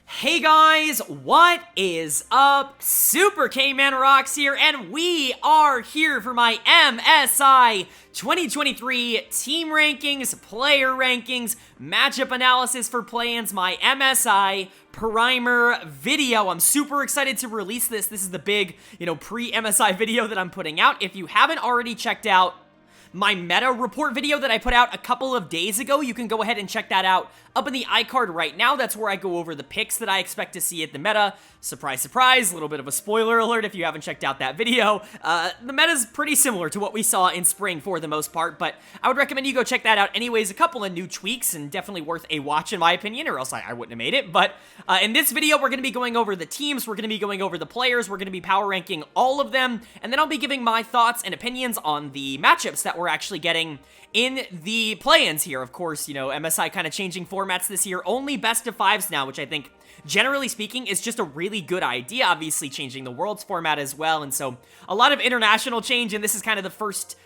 Hey guys, what is up? SuperKmanrocks here, and we are here for my MSI 2023 team rankings, player rankings, matchup analysis for play-ins, my MSI primer video. I'm super excited to release this. This is the big, pre-MSI video that I'm putting out. If you haven't already checked out my meta report video that I put out a couple of days ago, you can go ahead and check that out up in the iCard right now. That's where I go over the picks that I expect to see at the meta. Surprise, surprise, a little bit of a spoiler alert if you haven't checked out that video. The meta's pretty similar to what we saw in spring for the most part, but I would recommend you go check that out anyways. A couple of new tweaks and definitely worth a watch in my opinion, or else I wouldn't have made it. But in this video, we're going to be going over the teams, we're going to be going over the players, we're going to be power ranking all of them, and then I'll be giving my thoughts and opinions on the matchups that we're actually getting in the play-ins here. Of course, MSI kind of changing formats this year, only best of fives now, which I think, generally speaking, is just a really good idea. Obviously, changing the Worlds format as well, and so a lot of international change, and this is kind of the first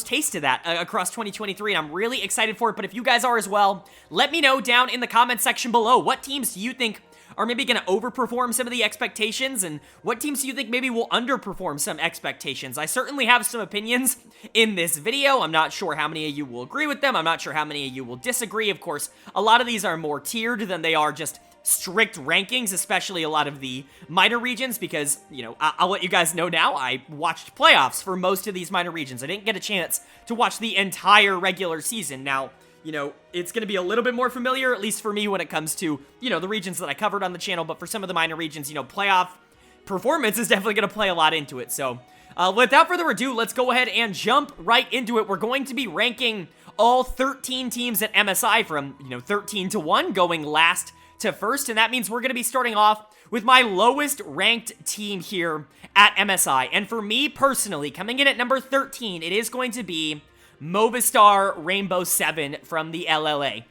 taste of that across 2023, and I'm really excited for it. But if you guys are as well, let me know down in the comment section below. What teams do you think are maybe going to overperform some of the expectations, and what teams do you think maybe will underperform some expectations? I certainly have some opinions in this video. I'm not sure how many of you will agree with them. I'm not sure how many of you will disagree. Of course, a lot of these are more tiered than they are just strict rankings, especially a lot of the minor regions, because, I'll let you guys know now, I watched playoffs for most of these minor regions. I didn't get a chance to watch the entire regular season. Now, it's going to be a little bit more familiar, at least for me, when it comes to, the regions that I covered on the channel. But for some of the minor regions, playoff performance is definitely going to play a lot into it. So, without further ado, let's go ahead and jump right into it. We're going to be ranking all 13 teams at MSI from, 13 to 1, going last to first. And that means we're going to be starting off with my lowest ranked team here at MSI. And for me personally, coming in at number 13, it is going to be Movistar Rainbow 7 from the LLA.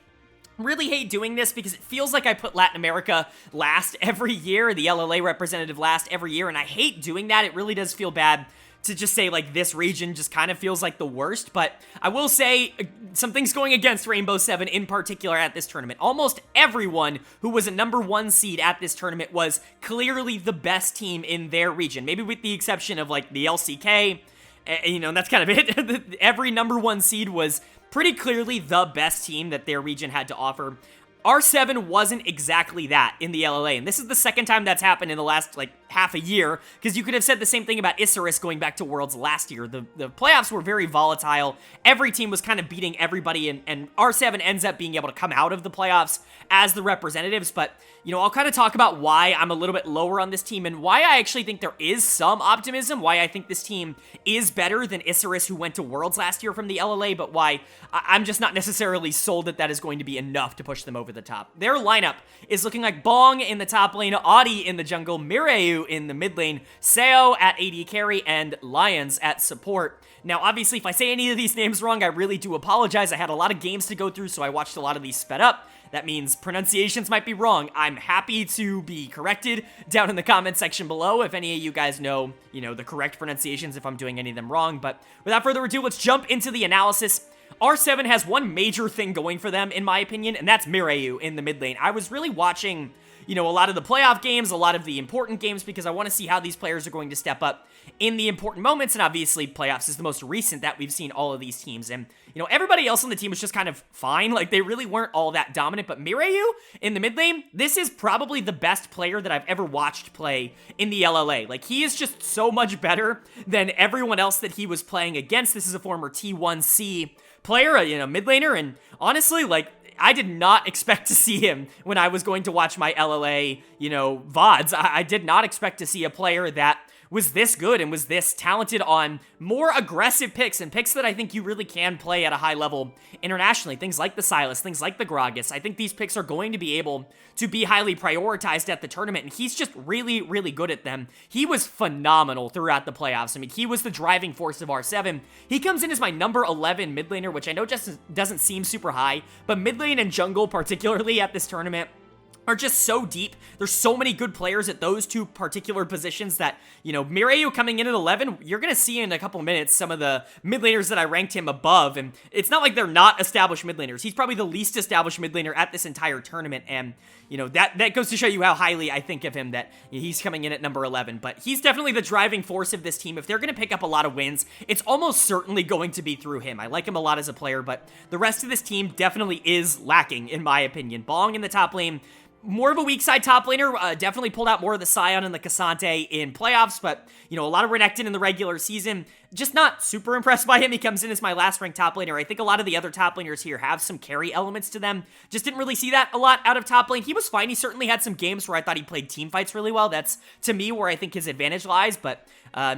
Really hate doing this because it feels like I put Latin America last every year, the LLA representative last every year, and I hate doing that. It really does feel bad to just say, like, this region just kind of feels like the worst, but I will say something's going against Rainbow 7 in particular at this tournament. Almost everyone who was a number 1 seed at this tournament was clearly the best team in their region, maybe with the exception of, like, the LCK. That's kind of it. Every number 1 seed was pretty clearly the best team that their region had to offer. R7 wasn't exactly that in the LLA, and this is the second time that's happened in the last, half a year, because you could have said the same thing about Isurus going back to Worlds last year. The playoffs were very volatile. Every team was kind of beating everybody, and R7 ends up being able to come out of the playoffs as the representatives, but, I'll kind of talk about why I'm a little bit lower on this team, and why I actually think there is some optimism, why I think this team is better than Isurus, who went to Worlds last year from the LLA, but why I'm just not necessarily sold that is going to be enough to push them over the top. Their lineup is looking like Bong in the top lane, Audi in the jungle, Mireu in the mid lane, Seo at AD carry, and Lions at support. Now, obviously, if I say any of these names wrong, I really do apologize. I had a lot of games to go through, so I watched a lot of these sped up. That means pronunciations might be wrong. I'm happy to be corrected down in the comment section below if any of you guys know, the correct pronunciations if I'm doing any of them wrong. But without further ado, let's jump into the analysis. R7 has one major thing going for them, in my opinion, and that's Mireu in the mid lane. I was really watching, a lot of the playoff games, a lot of the important games, because I want to see how these players are going to step up in the important moments, and obviously playoffs is the most recent that we've seen all of these teams, and, everybody else on the team was just kind of fine, they really weren't all that dominant, but Mireu in the mid lane, this is probably the best player that I've ever watched play in the LLA. He is just so much better than everyone else that he was playing against. This is a former T1C player, mid laner, and honestly, I did not expect to see him when I was going to watch my LLA, VODs. I did not expect to see a player that was this good and was this talented on more aggressive picks, and picks that I think you really can play at a high level internationally. Things like the Sylas, things like the Gragas. I think these picks are going to be able to be highly prioritized at the tournament, and he's just really, really good at them. He was phenomenal throughout the playoffs. I mean, he was the driving force of R7. He comes in as my number 11 mid laner, which I know just doesn't seem super high, but mid lane and jungle, particularly at this tournament, are just so deep. There's so many good players at those two particular positions that, Mireyu coming in at 11, you're going to see in a couple minutes some of the mid laners that I ranked him above, and it's not like they're not established mid laners. He's probably the least established mid laner at this entire tournament, and, that goes to show you how highly I think of him, that he's coming in at number 11, but he's definitely the driving force of this team. If they're going to pick up a lot of wins, it's almost certainly going to be through him. I like him a lot as a player, but the rest of this team definitely is lacking, in my opinion. Bong in the top lane, more of a weak side top laner, definitely pulled out more of the Scion and the Cassante in playoffs, but, a lot of Renekton in the regular season. Just not super impressed by him. He comes in as my last ranked top laner. I think a lot of the other top laners here have some carry elements to them. Just didn't really see that a lot out of top lane. He was fine. He certainly had some games where I thought he played team fights really well. That's, to me, where I think his advantage lies, but, I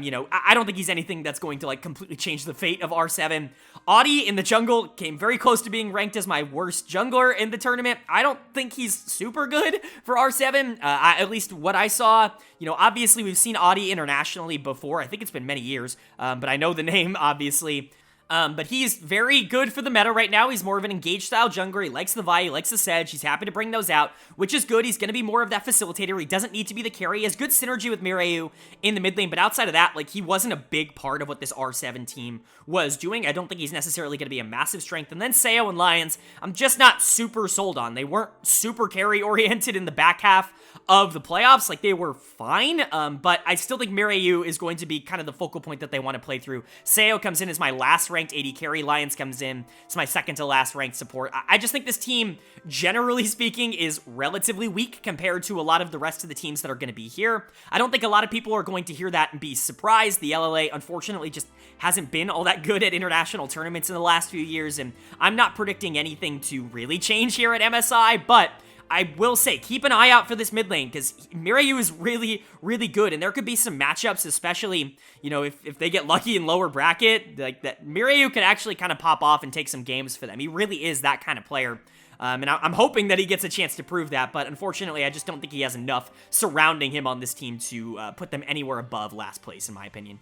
don't think he's anything that's going to, completely change the fate of R7. Audi in the jungle came very close to being ranked as my worst jungler in the tournament. I don't think he's super good for R7, at least what I saw. Obviously, we've seen Audi internationally before. I think it's been many years, but I know the name, obviously. But he's very good for the meta right now. He's more of an engaged style jungler. He likes the Vi, he likes the Sedge. He's happy to bring those out, which is good. He's going to be more of that facilitator. He doesn't need to be the carry. He has good synergy with Mireyu in the mid lane, but outside of that, he wasn't a big part of what this R7 team was doing. I don't think he's necessarily going to be a massive strength. And then Seo and Lions, I'm just not super sold on. They weren't super carry oriented in the back half of the playoffs. They were fine, but I still think Mireyu is going to be kind of the focal point that they want to play through. Seo comes in as my last ranked AD carry. Lions comes in as my second to last ranked support. I just think this team, generally speaking, is relatively weak compared to a lot of the rest of the teams that are going to be here. I don't think a lot of people are going to hear that and be surprised. The LLA, unfortunately, just hasn't been all that good at international tournaments in the last few years, and I'm not predicting anything to really change here at MSI, but I will say, keep an eye out for this mid lane, because Mireyu is really, really good, and there could be some matchups, especially, if they get lucky in lower bracket, that Mireyu could actually kind of pop off and take some games for them. He really is that kind of player, and I'm hoping that he gets a chance to prove that, but unfortunately, I just don't think he has enough surrounding him on this team to put them anywhere above last place, in my opinion.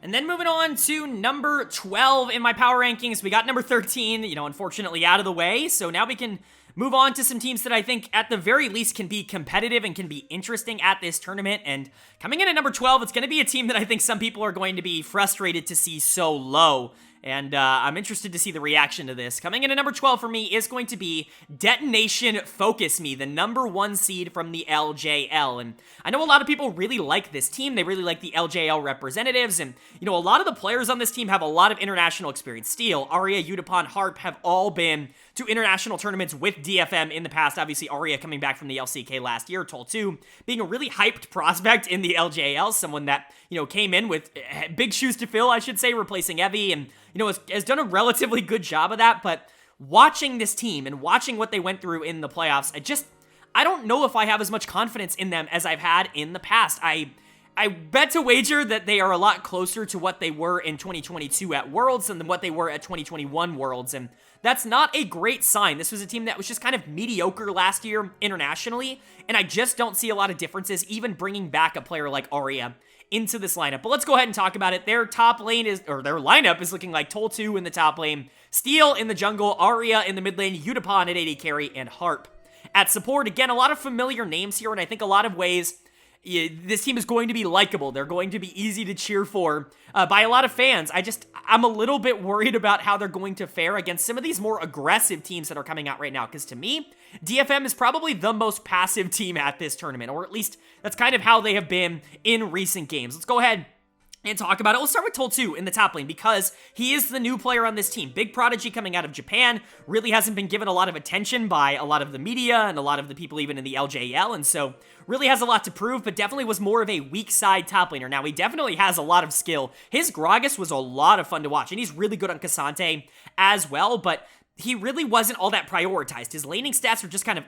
And then moving on to number 12 in my power rankings, we got number 13, unfortunately out of the way. So now we can move on to some teams that I think at the very least can be competitive and can be interesting at this tournament. And coming in at number 12, it's going to be a team that I think some people are going to be frustrated to see so low. And I'm interested to see the reaction to this. Coming in at number 12 for me is going to be Detonation Focus Me, the number 1 seed from the LJL. And I know a lot of people really like this team. They really like the LJL representatives. And, a lot of the players on this team have a lot of international experience. Steel, Arya, Yutapon, Harp have all been to international tournaments with DFM in the past. Obviously, Arya coming back from the LCK last year, Tol2 being a really hyped prospect in the LJL, someone that, came in with big shoes to fill, I should say, replacing Evie, and, has done a relatively good job of that. But watching this team and watching what they went through in the playoffs, I don't know if I have as much confidence in them as I've had in the past. I bet to wager that they are a lot closer to what they were in 2022 at Worlds than what they were at 2021 Worlds, and that's not a great sign. This was a team that was just kind of mediocre last year internationally, and I just don't see a lot of differences even bringing back a player like Arya into this lineup. But let's go ahead and talk about it. Their lineup is looking like Tol2 in the top lane, Steel in the jungle, Arya in the mid lane, Yutapon at AD carry, and Harp at support. Again, a lot of familiar names here, and I think a lot of ways this team is going to be likable. They're going to be easy to cheer for by a lot of fans. I'm a little bit worried about how they're going to fare against some of these more aggressive teams that are coming out right now, because to me, DFM is probably the most passive team at this tournament, or at least that's kind of how they have been in recent games. Let's go ahead and talk about it. We'll start with Tol2 in the top lane, because he is the new player on this team. Big prodigy coming out of Japan, really hasn't been given a lot of attention by a lot of the media and a lot of the people even in the LJL, and so really has a lot to prove, but definitely was more of a weak side top laner. Now, he definitely has a lot of skill. His Gragas was a lot of fun to watch, and he's really good on Cassante as well, but he really wasn't all that prioritized. His laning stats are just kind of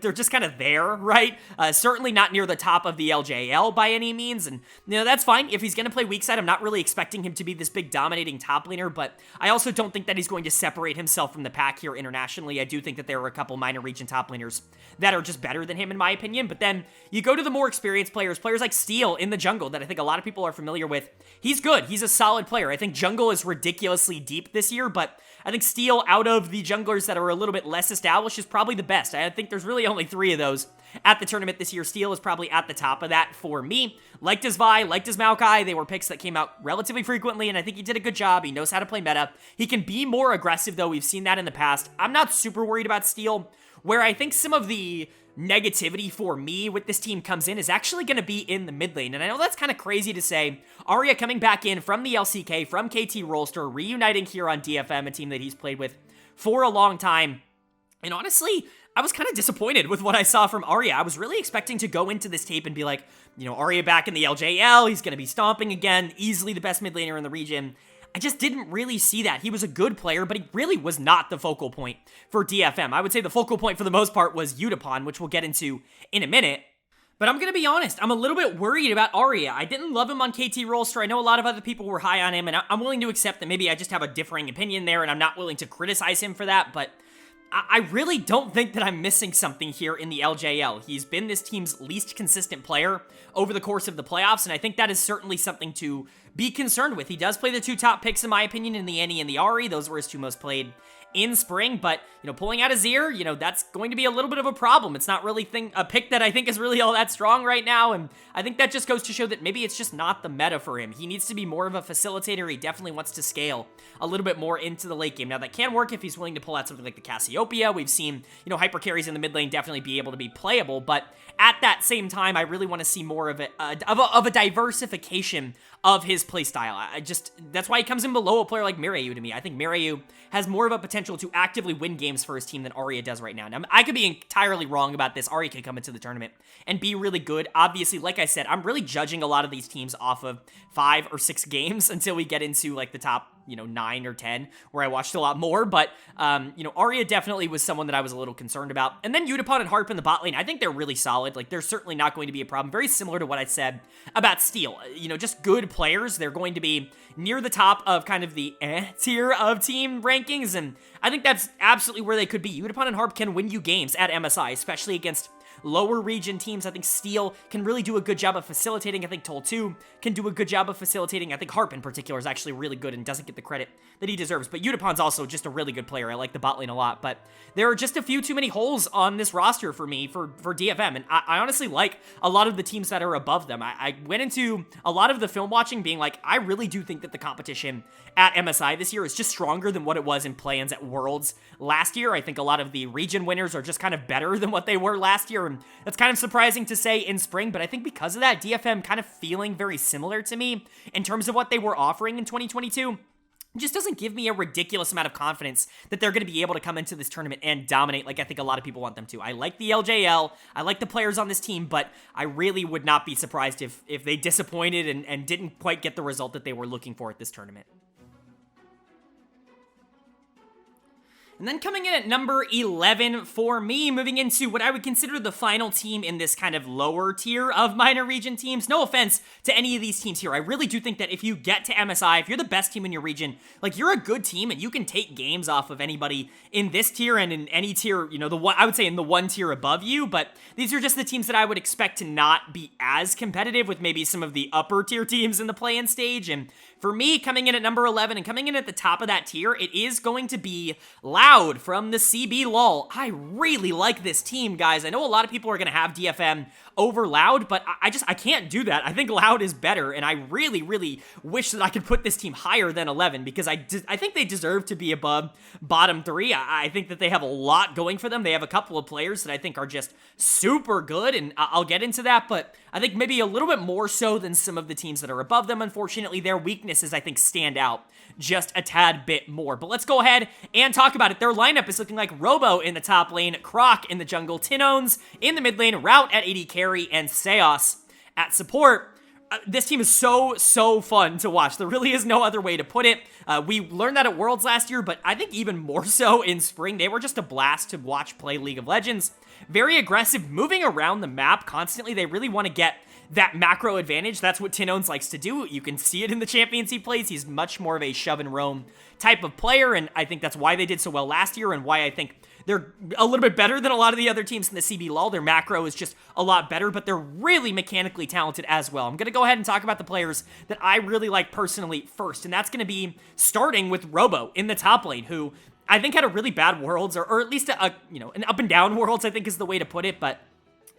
they're just kind of there, right? Certainly not near the top of the LJL by any means, and that's fine. If he's going to play weak side, I'm not really expecting him to be this big dominating top laner, but I also don't think that he's going to separate himself from the pack here internationally. I do think that there are a couple minor region top laners that are just better than him in my opinion, but then you go to the more experienced players like Steel in the jungle that I think a lot of people are familiar with. He's good. He's a solid player. I think jungle is ridiculously deep this year, but I think Steel, out of of the junglers that are a little bit less established is probably the best. I think there's really only 3 of those at the tournament this year. Steel is probably at the top of that for me. Liked his Vi, liked his Maokai. They were picks that came out relatively frequently, and I think he did a good job. He knows how to play meta. He can be more aggressive, though. We've seen that in the past. I'm not super worried about Steel. Where I think some of the negativity for me with this team comes in is actually going to be in the mid lane. And I know that's kind of crazy to say. Arya coming back in from the LCK, from KT Rolster, reuniting here on DFM, a team that he's played with for a long time. And honestly, I was kind of disappointed with what I saw from Arya. I was really expecting to go into this tape and be like, you know, Arya back in the LJL, he's going to be stomping again, easily the best mid laner in the region. I just didn't really see that. He was a good player, but he really was not the focal point for DFM. I would say the focal point for the most part was Utapon, which we'll get into in a minute. But I'm going to be honest, I'm a little bit worried about Arya. I didn't love him on KT Rolster. I know a lot of other people were high on him, and I'm willing to accept that maybe I just have a differing opinion there, and I'm not willing to criticize him for that, but I really don't think that I'm missing something here in the LJL. He's been this team's least consistent player over the course of the playoffs, and I think that is certainly something to be concerned with. He does play the 2 top picks, in my opinion, in the Annie and the Ahri. Those were his 2 most played in spring, but, you know, pulling out Azir, you know, that's going to be a little bit of a problem. It's not really a pick that I think is really all that strong right now, and I think that just goes to show that maybe it's just not the meta for him. He needs to be more of a facilitator. He definitely wants to scale a little bit more into the late game. Now, that can work if he's willing to pull out something like the Cassiopeia. We've seen, you know, hyper carries in the mid lane definitely be able to be playable, but at that same time, I really want to see more of a diversification of his playstyle. That's why he comes in below a player like Mireyu to me. I think Mireyu has more of a potential to actively win games for his team than Arya does right now. Now, I could be entirely wrong about this. Arya could come into the tournament and be really good. Obviously, like I said, I'm really judging a lot of these teams off of 5 or 6 games until we get into, like, the top, you know, 9 or 10, where I watched a lot more, but, you know, Arya definitely was someone that I was a little concerned about. And then Utapon and Harp in the bot lane, I think they're really solid. Like, they're certainly not going to be a problem. Very similar to what I said about Steel. You know, just good players. They're going to be near the top of kind of the tier of team rankings, and I think that's absolutely where they could be. Utapon and Harp can win you games at MSI, especially against lower region teams. I think Steel can really do a good job of facilitating. I think Toll 2 can do a good job of facilitating. I think Harp in particular is actually really good and doesn't get the credit that he deserves. But Utapon's also just a really good player. I like the bot lane a lot. But there are just a few too many holes on this roster for me for DFM. And I honestly like a lot of the teams that are above them. I went into a lot of the film watching being like, I really do think that the competition at MSI this year is just stronger than what it was in play-ins at Worlds last year. I think a lot of the region winners are just kind of better than what they were last year, and that's kind of surprising to say in spring, but I think because of that, DFM kind of feeling very similar to me in terms of what they were offering in 2022. Just doesn't give me a ridiculous amount of confidence that they're going to be able to come into this tournament and dominate like I think a lot of people want them to. I like the LJL, I like the players on this team, but I really would not be surprised if they disappointed and didn't quite get the result that they were looking for at this tournament. And then coming in at number 11 for me, moving into what I would consider the final team in this kind of lower tier of minor region teams. No offense to any of these teams here. I really do think that if you get to MSI, if you're the best team in your region, like, you're a good team and you can take games off of anybody in this tier and in any tier, you know, I would say in the 1 tier above you, but these are just the teams that I would expect to not be as competitive with maybe some of the upper tier teams in the play-in stage. And for me, coming in at number 11 and coming in at the top of that tier, it is going to be Loud from the CB LOL. I really like this team, guys. I know a lot of people are going to have DFM over Loud, but I can't do that. I think Loud is better, and I really, really wish that I could put this team higher than 11 because I think they deserve to be above bottom 3. I think that they have a lot going for them. They have a couple of players that I think are just super good, and I'll get into that, but I think maybe a little bit more so than some of the teams that are above them. Unfortunately, their weaknesses, I think, stand out just a tad bit more. But let's go ahead and talk about it. Their lineup is looking like Robo in the top lane, Croc in the jungle, Tinones in the mid lane, Rout at AD carry, and Seos at support. This team is so fun to watch. There really is no other way to put it. We learned that at Worlds last year, but I think even more so in spring. They were just a blast to watch play League of Legends. Very aggressive, moving around the map constantly. They really want to get that macro advantage. That's what Tinones likes to do. You can see it in the champions he plays. He's much more of a shove and roam type of player, and I think that's why they did so well last year and why I think they're a little bit better than a lot of the other teams in the CB LOL. Their macro is just a lot better, but they're really mechanically talented as well. I'm going to go ahead and talk about the players that I really like personally first, and that's going to be starting with Robo in the top lane, who I think had a really bad Worlds, or at least an up and down Worlds, I think is the way to put it, but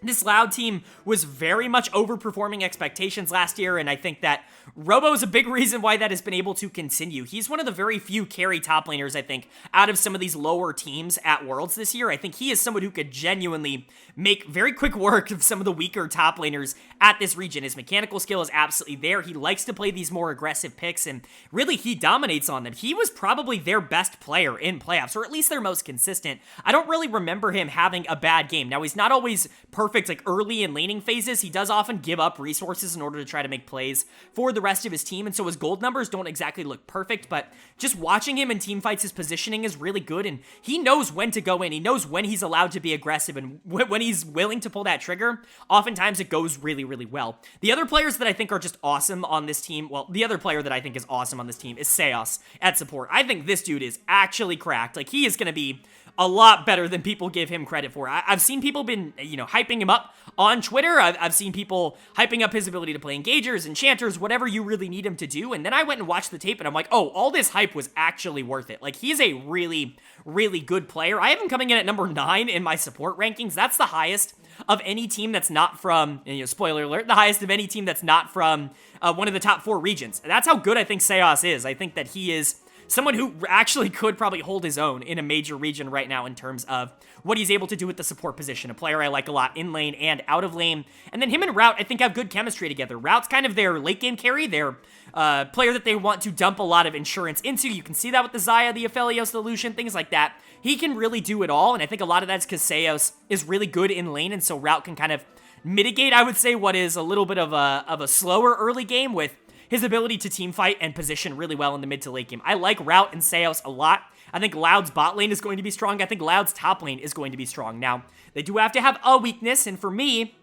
this Loud team was very much overperforming expectations last year, and I think that Robo is a big reason why that has been able to continue. He's one of the very few carry top laners, I think, out of some of these lower teams at Worlds this year. I think he is someone who could genuinely make very quick work of some of the weaker top laners at this region. His mechanical skill is absolutely there. He likes to play these more aggressive picks, and really, he dominates on them. He was probably their best player in playoffs, or at least their most consistent. I don't really remember him having a bad game. Now, he's not always perfect like early and laning phases. He does often give up resources in order to try to make plays for the rest of his team, and so his gold numbers don't exactly look perfect, but just watching him in team fights, his positioning is really good, and he knows when to go in. He knows when he's allowed to be aggressive, and when he's willing to pull that trigger, oftentimes it goes really, really well. The other players that I think are just awesome on this team, well, the other player that I think is awesome on this team is Seos at support. I think this dude is actually cracked. Like, he is going to be a lot better than people give him credit for. I've seen people been, hyping him up on Twitter. I've seen people hyping up his ability to play engagers, enchanters, whatever you really need him to do. And then I went and watched the tape and I'm like, oh, all this hype was actually worth it. Like, he's a really, really good player. I have him coming in at number 9 in my support rankings. That's the highest of any team that's not from, spoiler alert, the highest of any team that's not from one of the top 4 regions. That's how good I think Seos is. I think that he is someone who actually could probably hold his own in a major region right now in terms of what he's able to do with the support position. A player I like a lot in lane and out of lane. And then him and Route, I think, have good chemistry together. Route's kind of their late game carry, their player that they want to dump a lot of insurance into. You can see that with the Xayah, the Aphelios, the Lucian, things like that. He can really do it all, and I think a lot of that's because Seos is really good in lane, and so Route can kind of mitigate, I would say, what is a little bit of a slower early game with his ability to team fight and position really well in the mid to late game. I like Route and Seos a lot. I think Loud's bot lane is going to be strong. I think Loud's top lane is going to be strong. Now, they do have to have a weakness, and for me,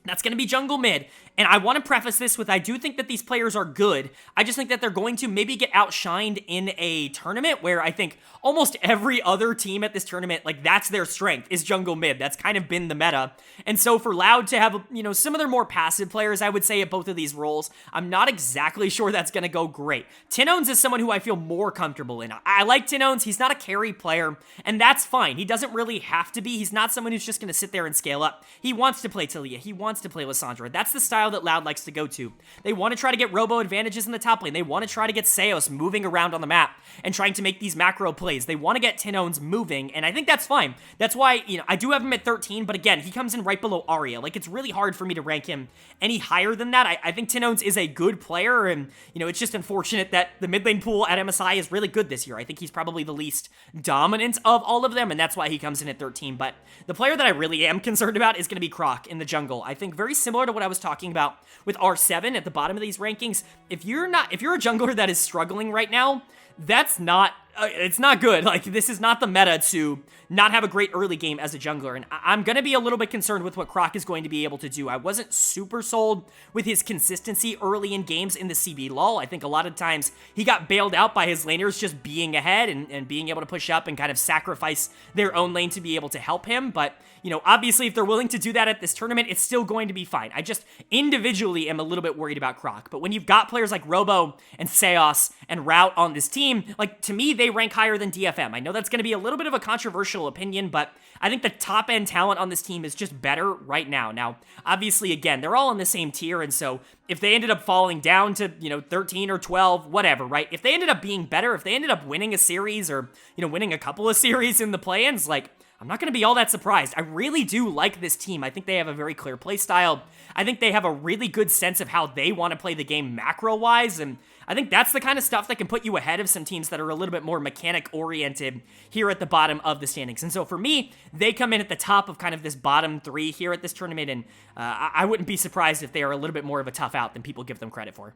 that's going to be jungle mid. And I want to preface this with, I do think that these players are good. I just think that they're going to maybe get outshined in a tournament where I think almost every other team at this tournament, like, that's their strength, is jungle mid. That's kind of been the meta. And so for Loud to have, some of their more passive players, I would say, at both of these roles, I'm not exactly sure that's going to go great. Tinones is someone who I feel more comfortable in. I like Tinones. He's not a carry player, and that's fine. He doesn't really have to be. He's not someone who's just going to sit there and scale up. He wants to play Talia. He wants to play Lissandra. That's the style that Loud likes to go to. They want to try to get robo advantages in the top lane. They want to try to get Seos moving around on the map and trying to make these macro plays. They want to get Tinones moving, and I think that's fine. That's why, I do have him at 13, but again, he comes in right below Arya. Like, it's really hard for me to rank him any higher than that. I think Tinones is a good player, and, it's just unfortunate that the mid lane pool at MSI is really good this year. I think he's probably the least dominant of all of them, and that's why he comes in at 13, but the player that I really am concerned about is going to be Croc in the jungle. I think very similar to what I was talking about with R7 at the bottom of these rankings. If you're a jungler that is struggling right now, that's not, it's not good. Like, this is not the meta to not have a great early game as a jungler, and I'm going to be a little bit concerned with what Croc is going to be able to do. I wasn't super sold with his consistency early in games in the CB lull. I think a lot of times he got bailed out by his laners just being ahead and being able to push up and kind of sacrifice their own lane to be able to help him, but, obviously if they're willing to do that at this tournament, it's still going to be fine. I just individually am a little bit worried about Croc, but when you've got players like Robo and Seos and Route on this team, like, to me, they rank higher than DFM. I know that's going to be a little bit of a controversial opinion, but I think the top end talent on this team is just better right now. Now, obviously, again, they're all in the same tier, and so if they ended up falling down to, 13 or 12, whatever, right? If they ended up being better, if they ended up winning a series or, winning a couple of series in the play-ins, like, I'm not going to be all that surprised. I really do like this team. I think they have a very clear play style. I think they have a really good sense of how they want to play the game macro-wise, and I think that's the kind of stuff that can put you ahead of some teams that are a little bit more mechanic-oriented here at the bottom of the standings. And so for me, they come in at the top of kind of this bottom 3 here at this tournament, and I wouldn't be surprised if they are a little bit more of a tough out than people give them credit for.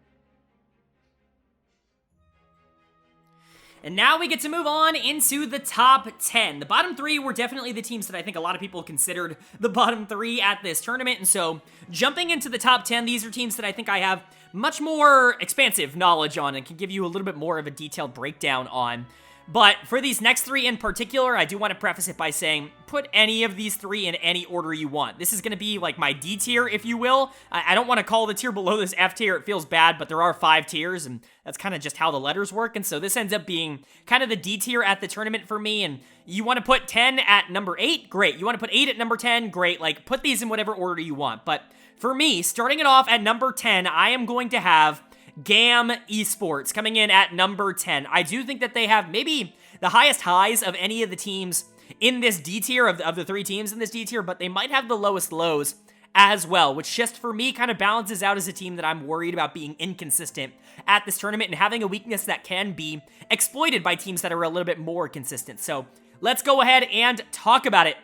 And now we get to move on into the top 10. The bottom 3 were definitely the teams that I think a lot of people considered the bottom 3 at this tournament. And so jumping into the top 10, these are teams that I think I have much more expansive knowledge on and can give you a little bit more of a detailed breakdown on. But for these next three in particular, I do want to preface it by saying, put any of these three in any order you want. This is going to be like my D tier, if you will. I don't want to call the tier below this F tier. It feels bad, but there are 5 tiers, and that's kind of just how the letters work. And so this ends up being kind of the D tier at the tournament for me. And you want to put 10 at number 8? Great. You want to put 8 at number 10? Great. Like, put these in whatever order you want. But for me, starting it off at number 10, I am going to have GAM Esports coming in at number 10. I do think that they have maybe the highest highs of any of the teams in this D tier, of the 3 teams in this D tier, but they might have the lowest lows as well, which just for me kind of balances out as a team that I'm worried about being inconsistent at this tournament and having a weakness that can be exploited by teams that are a little bit more consistent. So let's go ahead and talk about it.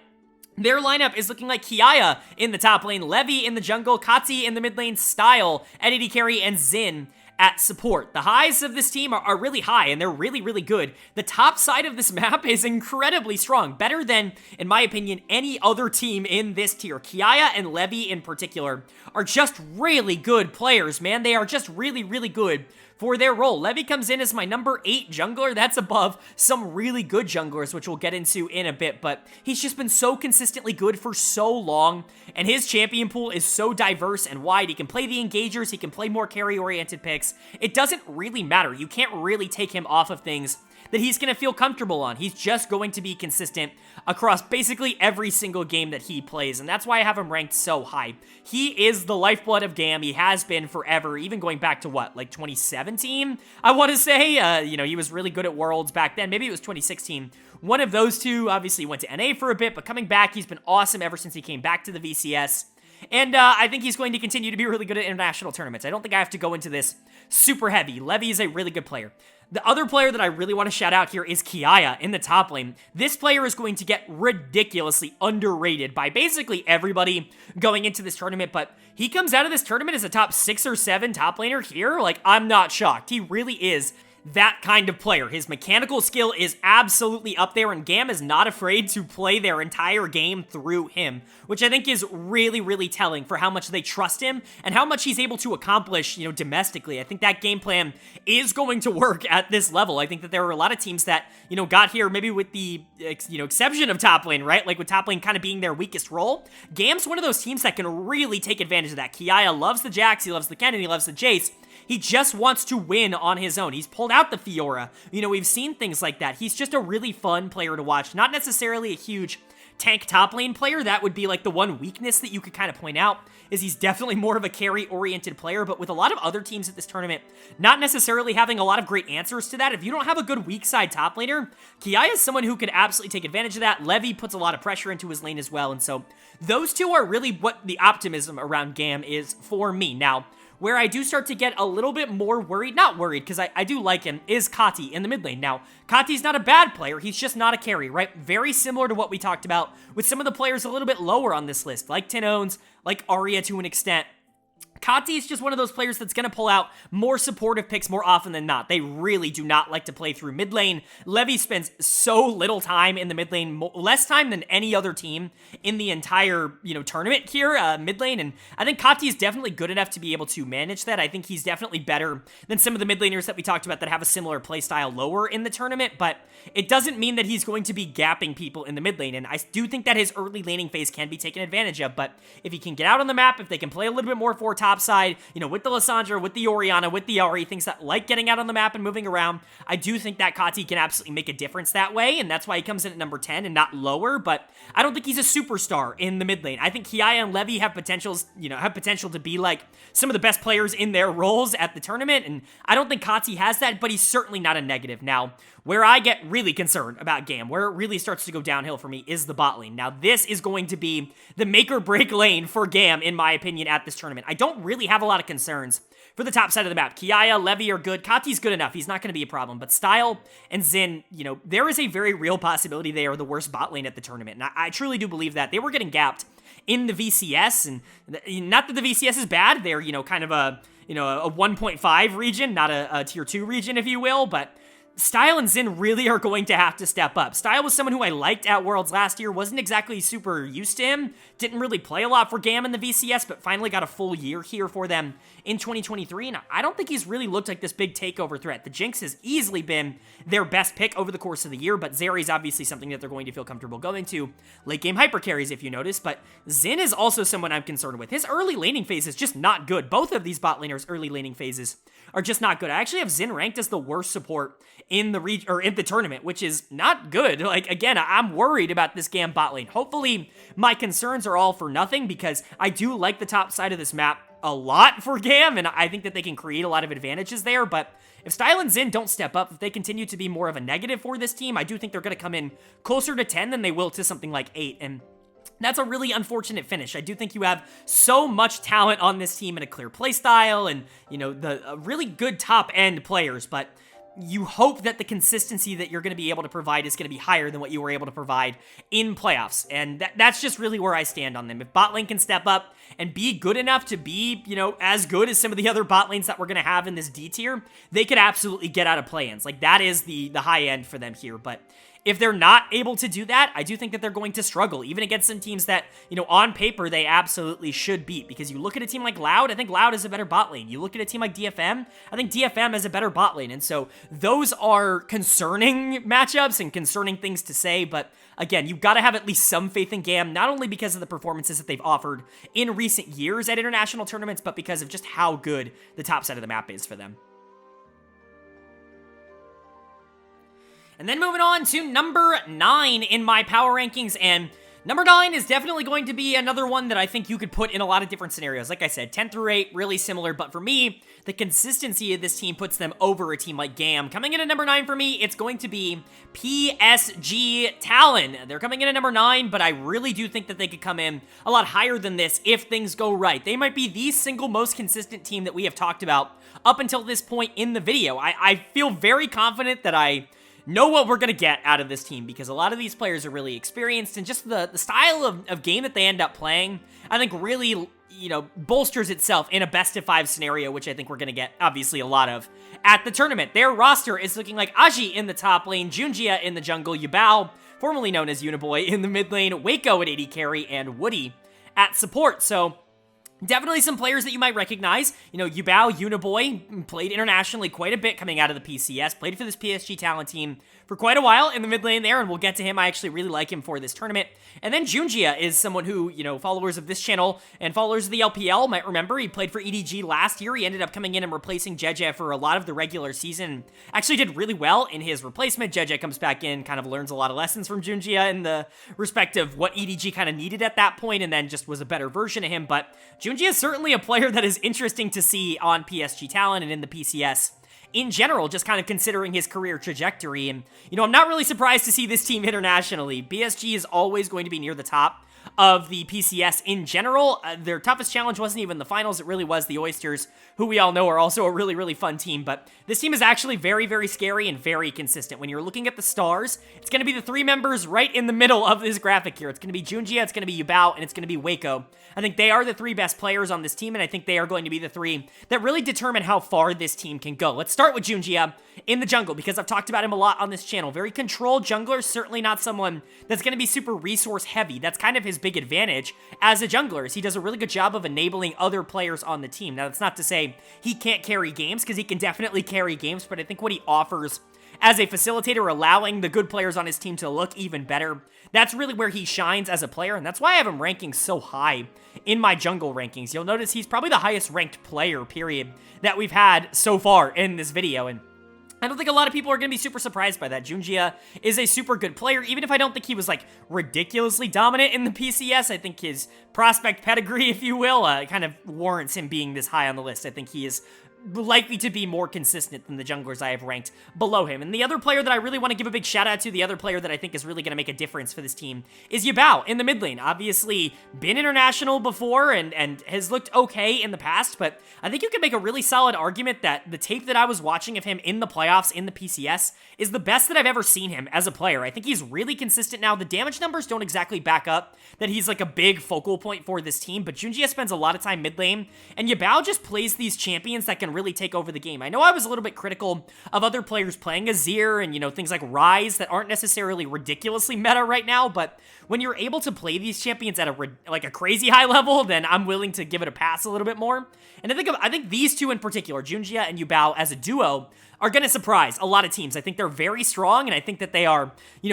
Their lineup is looking like Kiaya in the top lane, Levy in the jungle, Kati in the mid lane, Style at AD carry, and Xin at support. The highs of this team are really high, and they're really, really good. The top side of this map is incredibly strong, better than, in my opinion, any other team in this tier. Kiaya and Levy in particular are just really good players, man. They are just really, really good for their role. Levy comes in as my number 8 jungler. That's above some really good junglers, which we'll get into in a bit, but he's just been so consistently good for so long, and his champion pool is so diverse and wide. He can play the engagers, he can play more carry-oriented picks. It doesn't really matter. You can't really take him off of things that he's going to feel comfortable on. He's just going to be consistent across basically every single game that he plays, and that's why I have him ranked so high. He is the lifeblood of GAM. He has been forever, even going back to what, like 2017, I want to say? He was really good at Worlds back then. Maybe it was 2016. One of those two obviously went to NA for a bit, but coming back, he's been awesome ever since he came back to the VCS. And I think he's going to continue to be really good at international tournaments. I don't think I have to go into this super heavy. Levy is a really good player. The other player that I really want to shout out here is Kiaya in the top lane. This player is going to get ridiculously underrated by basically everybody going into this tournament, but he comes out of this tournament as a top 6 or 7 top laner here. Like, I'm not shocked. He really is that kind of player. His mechanical skill is absolutely up there, and GAM is not afraid to play their entire game through him, which I think is really, really telling for how much they trust him and how much he's able to accomplish, domestically. I think that game plan is going to work at this level. I think that there are a lot of teams that, got here maybe with the, exception of top lane, right? Like with top lane kind of being their weakest role. GAM's one of those teams that can really take advantage of that. Kiaya loves the Jax, he loves the Ken, and he loves the Jace. He just wants to win on his own. He's pulled out the Fiora. We've seen things like that. He's just a really fun player to watch. Not necessarily a huge tank top lane player. That would be like the one weakness that you could kind of point out, is he's definitely more of a carry-oriented player, but with a lot of other teams at this tournament not necessarily having a lot of great answers to that, if you don't have a good weak side top laner, Kiaya is someone who could absolutely take advantage of that. Levy puts a lot of pressure into his lane as well, and so those two are really what the optimism around GAM is for me. Now, where I do start to get a little bit more worried, not worried, because I do like him, is Kati in the mid lane. Now, Kati's not a bad player, he's just not a carry, right? Very similar to what we talked about with some of the players a little bit lower on this list, like Tinones, like Arya to an extent. Kati is just one of those players that's going to pull out more supportive picks more often than not. They really do not like to play through mid lane. Levy spends so little time in the mid lane, less time than any other team in the entire, tournament here, mid lane, and I think Kati is definitely good enough to be able to manage that. I think he's definitely better than some of the mid laners that we talked about that have a similar playstyle lower in the tournament, but it doesn't mean that he's going to be gapping people in the mid lane, and I do think that his early laning phase can be taken advantage of, but if he can get out on the map, if they can play a little bit more for top side, with the Lissandra, with the Orianna, with the Ahri, things that like getting out on the map and moving around, I do think that Kati can absolutely make a difference that way, and that's why he comes in at number 10 and not lower, but I don't think he's a superstar in the mid lane. I think Kiaya and Levy have potential to be like some of the best players in their roles at the tournament, and I don't think Kati has that, but he's certainly not a negative. Now, where I get really concerned about GAM, where it really starts to go downhill for me, is the bot lane. Now, this is going to be the make or break lane for GAM, in my opinion, at this tournament. I don't really have a lot of concerns for the top side of the map. Kiaya, Levy are good. Kati's good enough. He's not going to be a problem. But Style and Xin, there is a very real possibility they are the worst bot lane at the tournament. And I truly do believe that. They were getting gapped in the VCS, and not that the VCS is bad. They're, kind of a 1.5 region, not a tier 2 region, if you will, but Style and Xin really are going to have to step up. Style was someone who I liked at Worlds last year, wasn't exactly super used to him, didn't really play a lot for GAM in the VCS, but finally got a full year here for them in 2023, and I don't think he's really looked like this big takeover threat. The Jinx has easily been their best pick over the course of the year, but Zeri's obviously something that they're going to feel comfortable going to. Late game hyper carries, if you notice, but Xin is also someone I'm concerned with. His early laning phase is just not good. Both of these bot laners' early laning phases are just not good. I actually have Xin ranked as the worst support in the tournament, which is not good. Like, again, I'm worried about this GAM bot lane. Hopefully, my concerns are all for nothing, because I do like the top side of this map a lot for GAM, and I think that they can create a lot of advantages there, but if Style and Xin don't step up, if they continue to be more of a negative for this team, I do think they're going to come in closer to 10 than they will to something like 8, and that's a really unfortunate finish. I do think you have so much talent on this team and a clear play style and, you know, the really good top-end players, but you hope that the consistency that you're going to be able to provide is going to be higher than what you were able to provide in playoffs. And that's just really where I stand on them. If bot lane can step up and be good enough to be, you know, as good as some of the other bot lanes that we're going to have in this D tier, they could absolutely get out of play-ins. Like, that is the high end for them here. But if they're not able to do that, I do think that they're going to struggle, even against some teams that, you know, on paper, they absolutely should beat. Because you look at a team like Loud, I think Loud is a better bot lane. You look at a team like DFM, I think DFM is a better bot lane. And so those are concerning matchups and concerning things to say. But again, you've got to have at least some faith in GAM, not only because of the performances that they've offered in recent years at international tournaments, but because of just how good the top side of the map is for them. And then moving on to number 9 in my power rankings, and number 9 is definitely going to be another one that I think you could put in a lot of different scenarios. Like I said, 10 through 8, really similar, but for me, the consistency of this team puts them over a team like GAM. Coming in at number 9 for me, it's going to be PSG Talon. They're coming in at number 9, but I really do think that they could come in a lot higher than this if things go right. They might be the single most consistent team that we have talked about up until this point in the video. I feel very confident that I know what we're going to get out of this team, because a lot of these players are really experienced, and just the style of game that they end up playing, I think really, you know, bolsters itself in a best-of-5 scenario, which I think we're going to get, obviously, a lot of at the tournament. Their roster is looking like Aji in the top lane, Junjia in the jungle, Yubao, formerly known as Uniboy, in the mid lane, Waco at AD carry, and Woody at support. So definitely some players that you might recognize. You know, Yubao, Uniboy, played internationally quite a bit coming out of the PCS, played for this PSG Talent team for quite a while in the mid lane there, and we'll get to him. I actually really like him for this tournament. And then Junjia is someone who, you know, followers of this channel and followers of the LPL might remember. He played for EDG last year. He ended up coming in and replacing Jeje for a lot of the regular season. Actually did really well in his replacement. Jeje comes back in, kind of learns a lot of lessons from Junjia in the respect of what EDG kind of needed at that point, and then just was a better version of him. But Junjia is certainly a player that is interesting to see on PSG Talent and in the PCS in general, just kind of considering his career trajectory. And, you know, I'm not really surprised to see this team internationally. PSG is always going to be near the top of the PCS in general. Their toughest challenge wasn't even the finals. It really was the Oysters, who we all know are also a really, really fun team. But this team is actually very, very scary and very consistent. When you're looking at the stars, it's going to be the 3 members right in the middle of this graphic here. It's going to be Junjia, it's going to be Yubao, and it's going to be Waco. I think they are the 3 best players on this team, and I think they are going to be the 3 that really determine how far this team can go. Let's start with Junjia in the jungle, because I've talked about him a lot on this channel. Very controlled jungler, certainly not someone that's going to be super resource heavy. That's kind of his big advantage as a jungler, is he does a really good job of enabling other players on the team. Now, that's not to say he can't carry games, because he can definitely carry games, but I think what he offers as a facilitator, allowing the good players on his team to look even better, that's really where he shines as a player, and that's why I have him ranking so high in my jungle rankings. You'll notice he's probably the highest ranked player, period, that we've had so far in this video, and I don't think a lot of people are going to be super surprised by that. Junjia is a super good player, even if I don't think he was, like, ridiculously dominant in the PCS. I think his prospect pedigree, if you will, kind of warrants him being this high on the list. I think he is likely to be more consistent than the junglers I have ranked below him. And the other player that I really want to give a big shout out to, the other player that I think is really going to make a difference for this team, is Yubao in the mid lane. Obviously, been international before and has looked okay in the past, but I think you can make a really solid argument that the tape that I was watching of him in the playoffs in the PCS is the best that I've ever seen him as a player. I think he's really consistent now. The damage numbers don't exactly back up that he's like a big focal point for this team, but Junjia spends a lot of time mid lane, and Yubao just plays these champions that can and really take over the game. I know I was a little bit critical of other players playing Azir and, things like Ryze that aren't necessarily ridiculously meta right now, but when you're able to play these champions at a crazy high level, then I'm willing to give it a pass a little bit more. And I think these two in particular, Junjia and Yubao as a duo, are going to surprise a lot of teams. I think they're very strong, and I think that they are,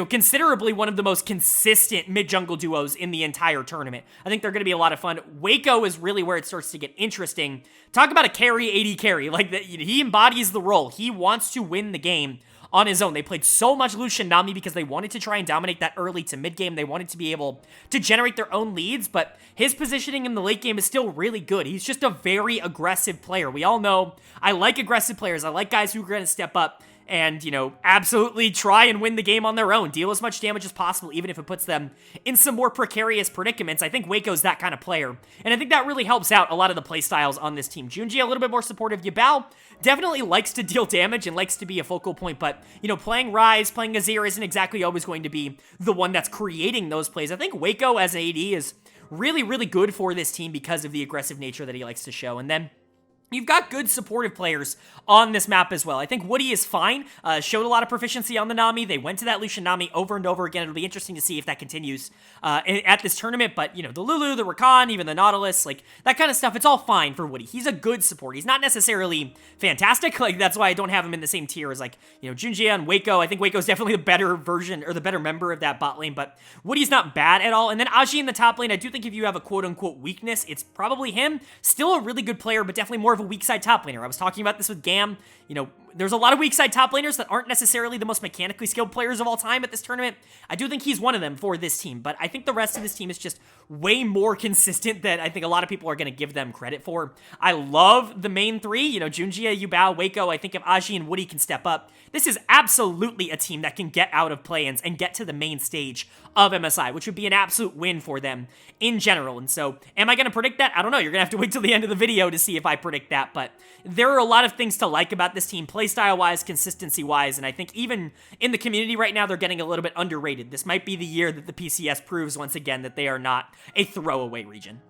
considerably one of the most consistent mid-jungle duos in the entire tournament. I think they're going to be a lot of fun. Waco is really where it starts to get interesting. Talk about a carry, AD carry. He embodies the role. He wants to win the game on his own. They played so much Lucian Nami because they wanted to try and dominate that early to mid game. They wanted to be able to generate their own leads, but his positioning in the late game is still really good. He's just a very aggressive player. We all know I like aggressive players. I like guys who are going to step up and, absolutely try and win the game on their own. Deal as much damage as possible, even if it puts them in some more precarious predicaments. I think Waco's that kind of player, and I think that really helps out a lot of the play styles on this team. Junji, a little bit more supportive. Yubao definitely likes to deal damage and likes to be a focal point, but, playing Ryze, playing Azir isn't exactly always going to be the one that's creating those plays. I think Waco as an AD is really, really good for this team because of the aggressive nature that he likes to show. And then you've got good supportive players on this map as well. I think Woody is fine, showed a lot of proficiency on the Nami. They went to that Lucian Nami over and over again. It'll be interesting to see if that continues at this tournament, but, the Lulu, the Rakan, even the Nautilus, that kind of stuff, it's all fine for Woody. He's a good support. He's not necessarily fantastic. That's why I don't have him in the same tier as, Junjia and Waco. I think Waco's definitely the better version, or the better member of that bot lane, but Woody's not bad at all. And then Aji in the top lane, I do think if you have a quote-unquote weakness, it's probably him. Still a really good player, but definitely more of a weak side top laner. I was talking about this with Gam. There's a lot of weak side top laners that aren't necessarily the most mechanically skilled players of all time at this tournament. I do think he's one of them for this team, but I think the rest of this team is just way more consistent than I think a lot of people are going to give them credit for. I love the main three, Junjia, Yubao, Waco. I think if Aji and Woody can step up, this is absolutely a team that can get out of play-ins and get to the main stage of MSI, which would be an absolute win for them in general. And so, am I going to predict that? I don't know. You're going to have to wait till the end of the video to see if I predict that, but there are a lot of things to like about this team, playstyle-wise, consistency-wise, and I think even in the community right now, they're getting a little bit underrated. This might be the year that the PCS proves once again that they are not a throwaway region.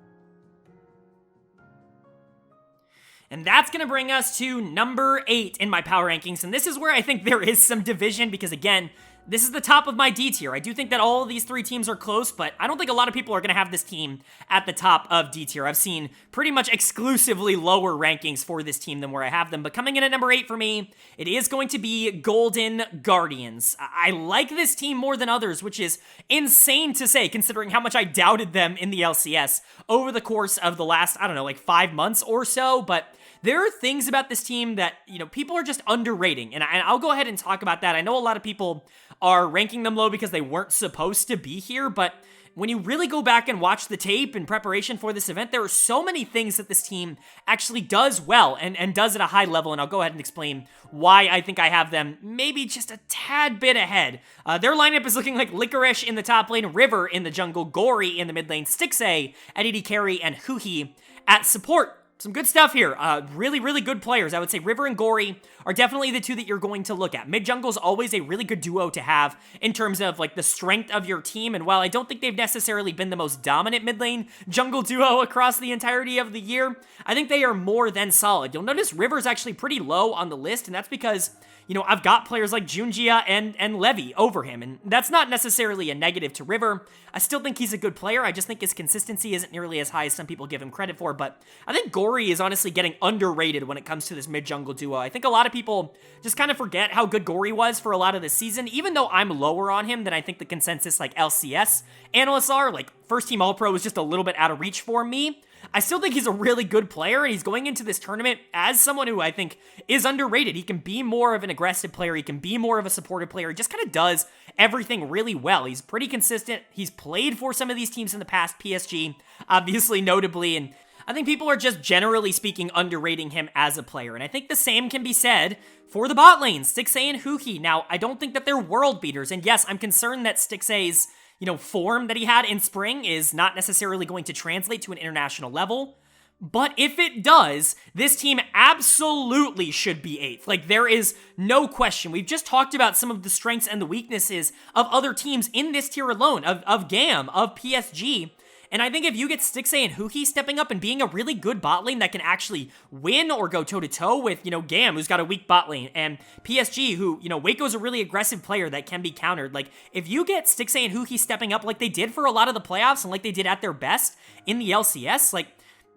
And that's going to bring us to number 8 in my power rankings, and this is where I think there is some division because, again, this is the top of my D tier. I do think that all of these three teams are close, but I don't think a lot of people are going to have this team at the top of D tier. I've seen pretty much exclusively lower rankings for this team than where I have them, but coming in at number 8 for me, it is going to be Golden Guardians. I like this team more than others, which is insane to say considering how much I doubted them in the LCS over the course of the last, 5 months or so, but there are things about this team that, people are just underrating, and I'll go ahead and talk about that. I know a lot of people are ranking them low because they weren't supposed to be here, but when you really go back and watch the tape in preparation for this event, there are so many things that this team actually does well and does at a high level, and I'll go ahead and explain why I think I have them maybe just a tad bit ahead. Their lineup is looking like Licorice in the top lane, River in the jungle, Gory in the mid lane, Stixay at AD carry, and Huhi at support. Some good stuff here. Really, really good players. I would say River and Gory are definitely the two that you're going to look at. Mid-jungle is always a really good duo to have in terms of the strength of your team. And while I don't think they've necessarily been the most dominant mid-lane jungle duo across the entirety of the year, I think they are more than solid. You'll notice River's actually pretty low on the list, and that's because I've got players like Junjia and Levi over him, and that's not necessarily a negative to River. I still think he's a good player. I just think his consistency isn't nearly as high as some people give him credit for, but I think Gory is honestly getting underrated when it comes to this mid-jungle duo. I think a lot of people just kind of forget how good Gory was for a lot of the season, even though I'm lower on him than I think the consensus LCS analysts are. First Team All-Pro was just a little bit out of reach for me. I still think he's a really good player, and he's going into this tournament as someone who I think is underrated. He can be more of an aggressive player. He can be more of a supportive player. He just kind of does everything really well. He's pretty consistent. He's played for some of these teams in the past, PSG, obviously, notably, and I think people are just generally speaking underrating him as a player, and I think the same can be said for the bot lanes, Stixay and Huhi. Now, I don't think that they're world beaters, and yes, I'm concerned that Stixay's form that he had in spring is not necessarily going to translate to an international level. But if it does, this team absolutely should be 8th. There is no question. We've just talked about some of the strengths and the weaknesses of other teams in this tier alone, of GAM, of PSG. And I think if you get Stixxay and Huhi stepping up and being a really good bot lane that can actually win or go toe-to-toe with, Gam, who's got a weak bot lane, and PSG, who, Waco's a really aggressive player that can be countered. Like, if you get Stixxay and Huhi stepping up like they did for a lot of the playoffs and like they did at their best in the LCS, like,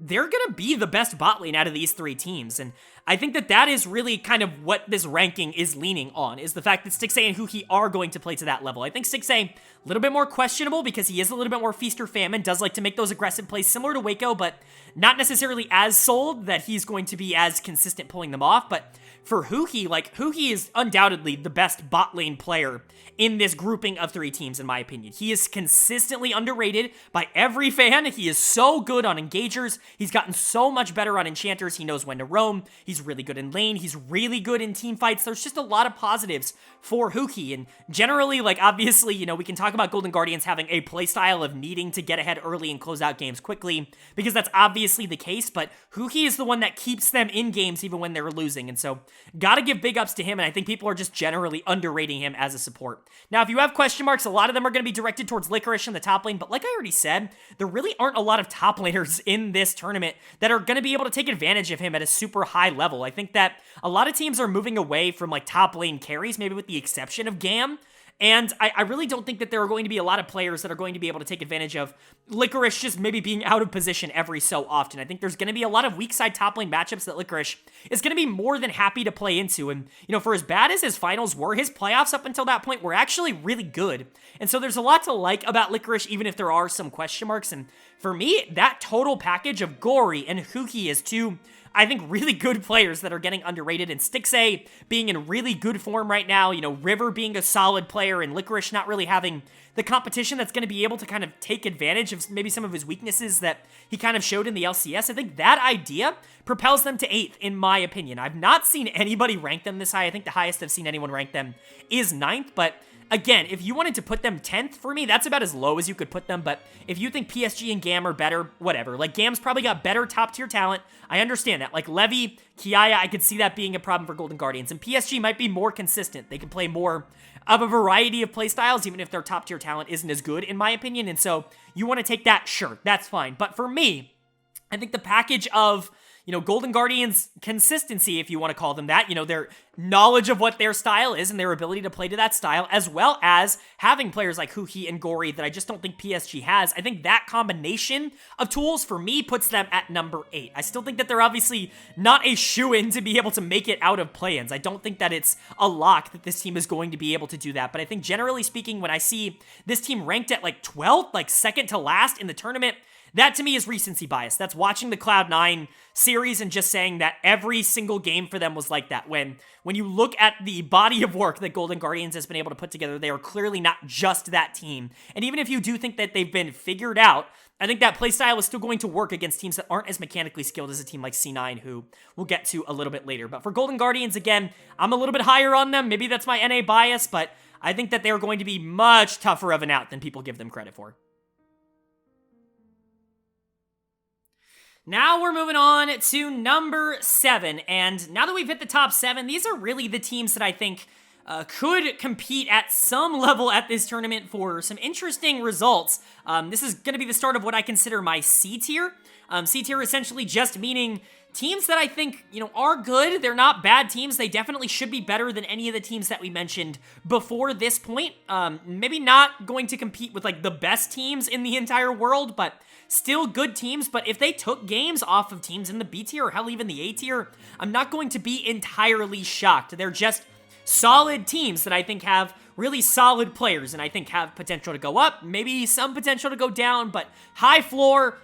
they're going to be the best bot lane out of these three teams. And I think that is really kind of what this ranking is leaning on, is the fact that Stixxay and Huhi are going to play to that level. I think Stixxay, a little bit more questionable because he is a little bit more feast or famine, does like to make those aggressive plays similar to Waco, but not necessarily as sold that he's going to be as consistent pulling them off. But for Huhi, like, Huhi is undoubtedly the best bot lane player in this grouping of three teams, in my opinion. He is consistently underrated by every fan. He is so good on engagers. He's gotten so much better on enchanters. He knows when to roam. He's really good in lane. He's really good in team fights. There's just a lot of positives for Huhi. And generally, like, obviously, we can talk about Golden Guardians having a playstyle of needing to get ahead early and close out games quickly, because that's obviously the case, but Huhi is the one that keeps them in games even when they're losing. And so, gotta give big ups to him, and I think people are just generally underrating him as a support. Now, if you have question marks, a lot of them are going to be directed towards Licorice in the top lane, but like I already said, there really aren't a lot of top laners in this tournament that are going to be able to take advantage of him at a super high level. I think that a lot of teams are moving away from, like, top lane carries, maybe with the exception of Gam. And I really don't think that there are going to be a lot of players that are going to be able to take advantage of Licorice just maybe being out of position every so often. I think there's going to be a lot of weak side top lane matchups that Licorice is going to be more than happy to play into. And, for as bad as his finals were, his playoffs up until that point were actually really good. And so there's a lot to like about Licorice, even if there are some question marks. And for me, that total package of Gory and Huhi is two, I think, really good players that are getting underrated, and Stixxay being in really good form right now, River being a solid player, and Licorice not really having the competition that's going to be able to kind of take advantage of maybe some of his weaknesses that he kind of showed in the LCS. I think that idea propels them to 8th, in my opinion. I've not seen anybody rank them this high. I think the highest I've seen anyone rank them is 9th, but again, if you wanted to put them 10th, for me, that's about as low as you could put them. But if you think PSG and Gam are better, whatever. Like, Gam's probably got better top-tier talent. I understand that. Like, Levy, Kiaya, I could see that being a problem for Golden Guardians. And PSG might be more consistent. They can play more of a variety of playstyles, even if their top-tier talent isn't as good, in my opinion. And so, you want to take that? Sure, that's fine. But for me, I think the package of Golden Guardians' consistency, if you want to call them that, their knowledge of what their style is and their ability to play to that style, as well as having players like Huhi and Gory that I just don't think PSG has. I think that combination of tools, for me, puts them at number 8. I still think that they're obviously not a shoo-in to be able to make it out of play-ins. I don't think that it's a lock that this team is going to be able to do that, but I think generally speaking, when I see this team ranked at like 12th, like second to last in the tournament, that to me is recency bias. That's watching the Cloud9 series and just saying that every single game for them was like that. When you look at the body of work that Golden Guardians has been able to put together, they are clearly not just that team. And even if you do think that they've been figured out, I think that playstyle is still going to work against teams that aren't as mechanically skilled as a team like C9, who we'll get to a little bit later. But for Golden Guardians, again, I'm a little bit higher on them. Maybe that's my NA bias, but I think that they're going to be much tougher of an out than people give them credit for. Now we're moving on to number 7, and now that we've hit the top 7, these are really the teams that I think could compete at some level at this tournament for some interesting results. This is going to be the start of what I consider my C tier. C tier essentially just meaning teams that I think, are good. They're not bad teams. They definitely should be better than any of the teams that we mentioned before this point. Maybe not going to compete with, like, the best teams in the entire world, but still good teams. But if they took games off of teams in the B tier or hell, even the A tier, I'm not going to be entirely shocked. They're just solid teams that I think have really solid players and I think have potential to go up, maybe some potential to go down, but high floor,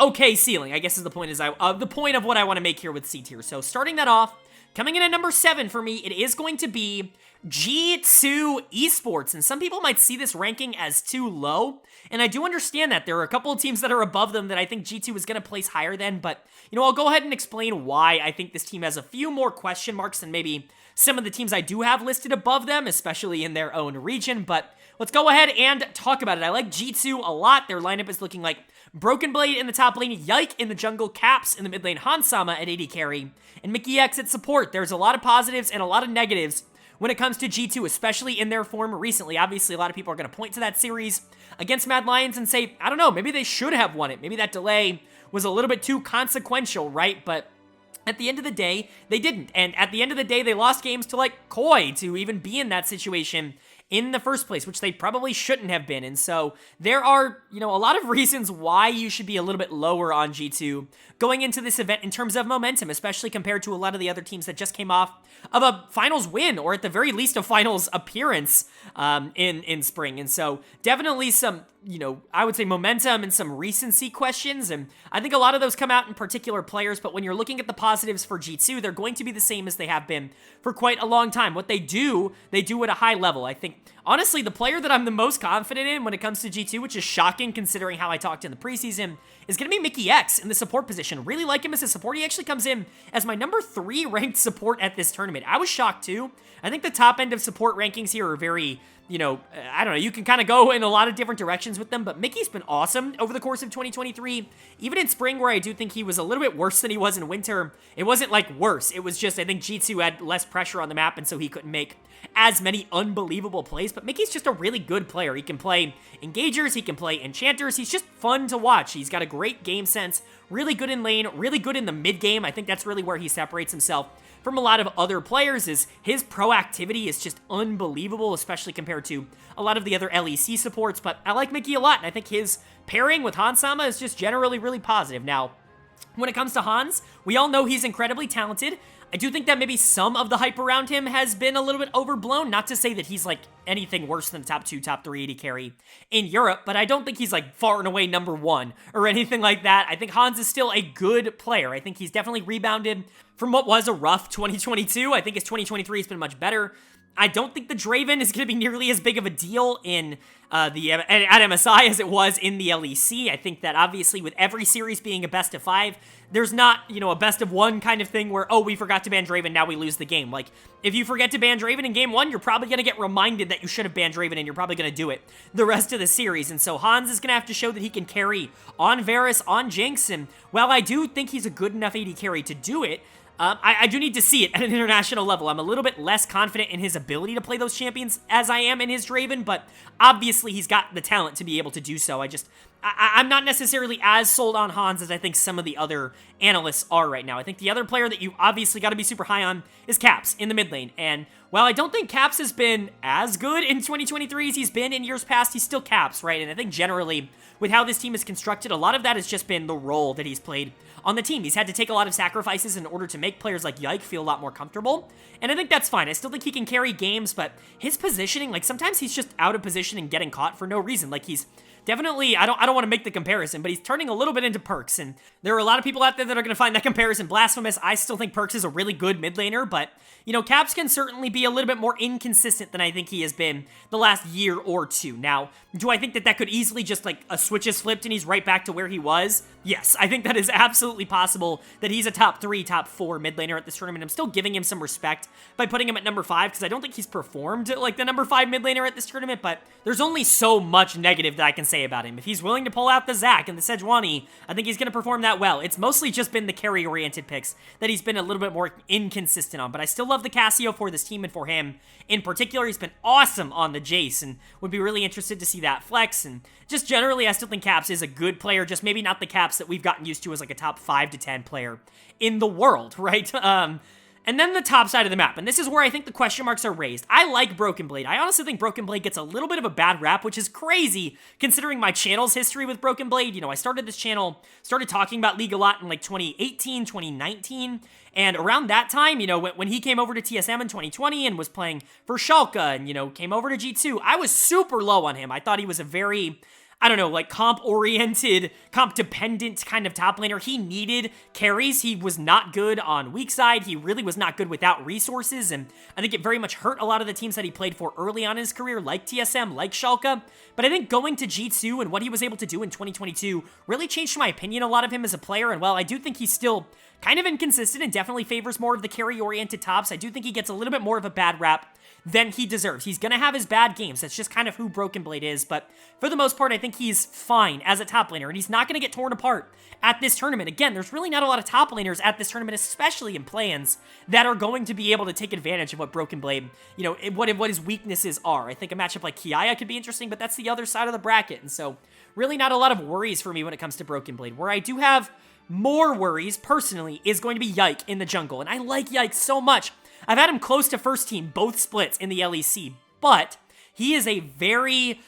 okay ceiling, I guess is the point, the point of what I want to make here with C tier. So starting that off, coming in at number 7 for me, it is going to be G2 Esports, and some people might see this ranking as too low, and I do understand that. There are a couple of teams that are above them that I think G2 is going to place higher than, but, I'll go ahead and explain why I think this team has a few more question marks than maybe some of the teams I do have listed above them, especially in their own region, but let's go ahead and talk about it. I like G2 a lot. Their lineup is looking like Broken Blade in the top lane, Yike in the jungle, Caps in the mid lane, Hansama at AD carry, and Mickey X at support. There's a lot of positives and a lot of negatives when it comes to G2, especially in their form recently. Obviously, a lot of people are going to point to that series against Mad Lions and say, I don't know, maybe they should have won it. Maybe that delay was a little bit too consequential, right? But at the end of the day, they didn't. And at the end of the day, they lost games to like Koi to even be in that situation in the first place, which they probably shouldn't have been. And so there are, a lot of reasons why you should be a little bit lower on G2 going into this event in terms of momentum, especially compared to a lot of the other teams that just came off of a finals win, or at the very least a finals appearance in spring. And so definitely some, I would say momentum and some recency questions. And I think a lot of those come out in particular players, but when you're looking at the positives for G2, they're going to be the same as they have been for quite a long time. What they do at a high level. I think, honestly, the player that I'm the most confident in when it comes to G2, which is shocking considering how I talked in the preseason, is going to be Mickey X in the support position. Really like him as a support. He actually comes in as my number 3 ranked support at this tournament. I was shocked too. I think the top end of support rankings here are very, I don't know, you can kind of go in a lot of different directions with them, but Mickey's been awesome over the course of 2023. Even in spring, where I do think he was a little bit worse than he was in winter, it wasn't like worse. It was just, I think G2 had less pressure on the map, and so he couldn't make as many unbelievable plays, but Mickey's just a really good player. He can play Engagers, he can play Enchanters, he's just fun to watch. He's got a great game sense, really good in lane, really good in the mid game. I think that's really where he separates himself from a lot of other players. Is his proactivity is just unbelievable, especially compared to a lot of the other LEC supports, but I like Mickey a lot, and I think his pairing with Hansama is just generally really positive. Now, when it comes to Hans, we all know he's incredibly talented. I do think that maybe some of the hype around him has been a little bit overblown. Not to say that he's like anything worse than the top 2, top 3 AD carry in Europe, but I don't think he's like far and away number 1 or anything like that. I think Hans is still a good player. I think he's definitely rebounded from what was a rough 2022. I think his 2023 has been much better. I don't think the Draven is going to be nearly as big of a deal in at MSI as it was in the LEC. I think that obviously with every series being a best of 5, there's not, a best of 1 kind of thing where, oh, we forgot to ban Draven, now we lose the game. Like, if you forget to ban Draven in game 1, you're probably going to get reminded that you should have banned Draven, and you're probably going to do it the rest of the series. And so Hans is going to have to show that he can carry on Varus, on Jinx, and while I do think he's a good enough AD carry to do it, I do need to see it at an international level. I'm a little bit less confident in his ability to play those champions as I am in his Draven, but obviously he's got the talent to be able to do so. I'm not necessarily as sold on Hans as I think some of the other analysts are right now. I think the other player that you obviously got to be super high on is Caps in the mid lane. And while I don't think Caps has been as good in 2023 as he's been in years past, he's still Caps, right? And I think generally with how this team is constructed, a lot of that has just been the role that he's played on the team. He's had to take a lot of sacrifices in order to make players like Yike feel a lot more comfortable, and I think that's fine. I still think he can carry games, but his positioning, like sometimes he's just out of position and getting caught for no reason. Like he's definitely, I don't want to make the comparison, but he's turning a little bit into Perks, and there are a lot of people out there that are going to find that comparison blasphemous. I still think Perks is a really good mid laner, but Caps can certainly be a little bit more inconsistent than I think he has been the last year or two. Now, do I think that could easily just like a switch is flipped and he's right back to where he was? Yes, I think that is absolutely possible that he's a top 3, top 4 mid laner at this tournament. I'm still giving him some respect by putting him at number 5 because I don't think he's performed like the number 5 mid laner at this tournament, but there's only so much negative that I can say about him. If he's willing to pull out the Zac and the Sejuani, I think he's going to perform that well. It's mostly just been the carry-oriented picks that he's been a little bit more inconsistent on, but I still love the Cassio for this team and for him in particular. He's been awesome on the Jace and would be really interested to see that flex, and just generally I still think Caps is a good player, just maybe not the Caps that we've gotten used to as like a top 5 to 10 player in the world, right? And then the top side of the map, and this is where I think the question marks are raised. I like Broken Blade. I honestly think Broken Blade gets a little bit of a bad rap, which is crazy considering my channel's history with Broken Blade. I started this channel, started talking about League a lot in like 2018, 2019, and around that time, when he came over to TSM in 2020 and was playing for Schalke and, came over to G2, I was super low on him. I thought he was a very, I don't know, like comp-oriented, comp-dependent kind of top laner. He needed carries. He was not good on weak side. He really was not good without resources, and I think it very much hurt a lot of the teams that he played for early on in his career, like TSM, like Schalke. But I think going to G2 and what he was able to do in 2022 really changed my opinion a lot of him as a player, and while I do think he's still kind of inconsistent and definitely favors more of the carry-oriented tops. I do think he gets a little bit more of a bad rap than he deserves. He's going to have his bad games. That's just kind of who Broken Blade is, but for the most part, I think he's fine as a top laner, and he's not going to get torn apart at this tournament. Again, there's really not a lot of top laners at this tournament, especially in play-ins, that are going to be able to take advantage of what Broken Blade, what his weaknesses are. I think a matchup like Kiaya could be interesting, but that's the other side of the bracket, and so really not a lot of worries for me when it comes to Broken Blade. Where I do have more worries, personally, is going to be Yike in the jungle, and I like Yike so much. I've had him close to first team, both splits in the LEC, but he is a very,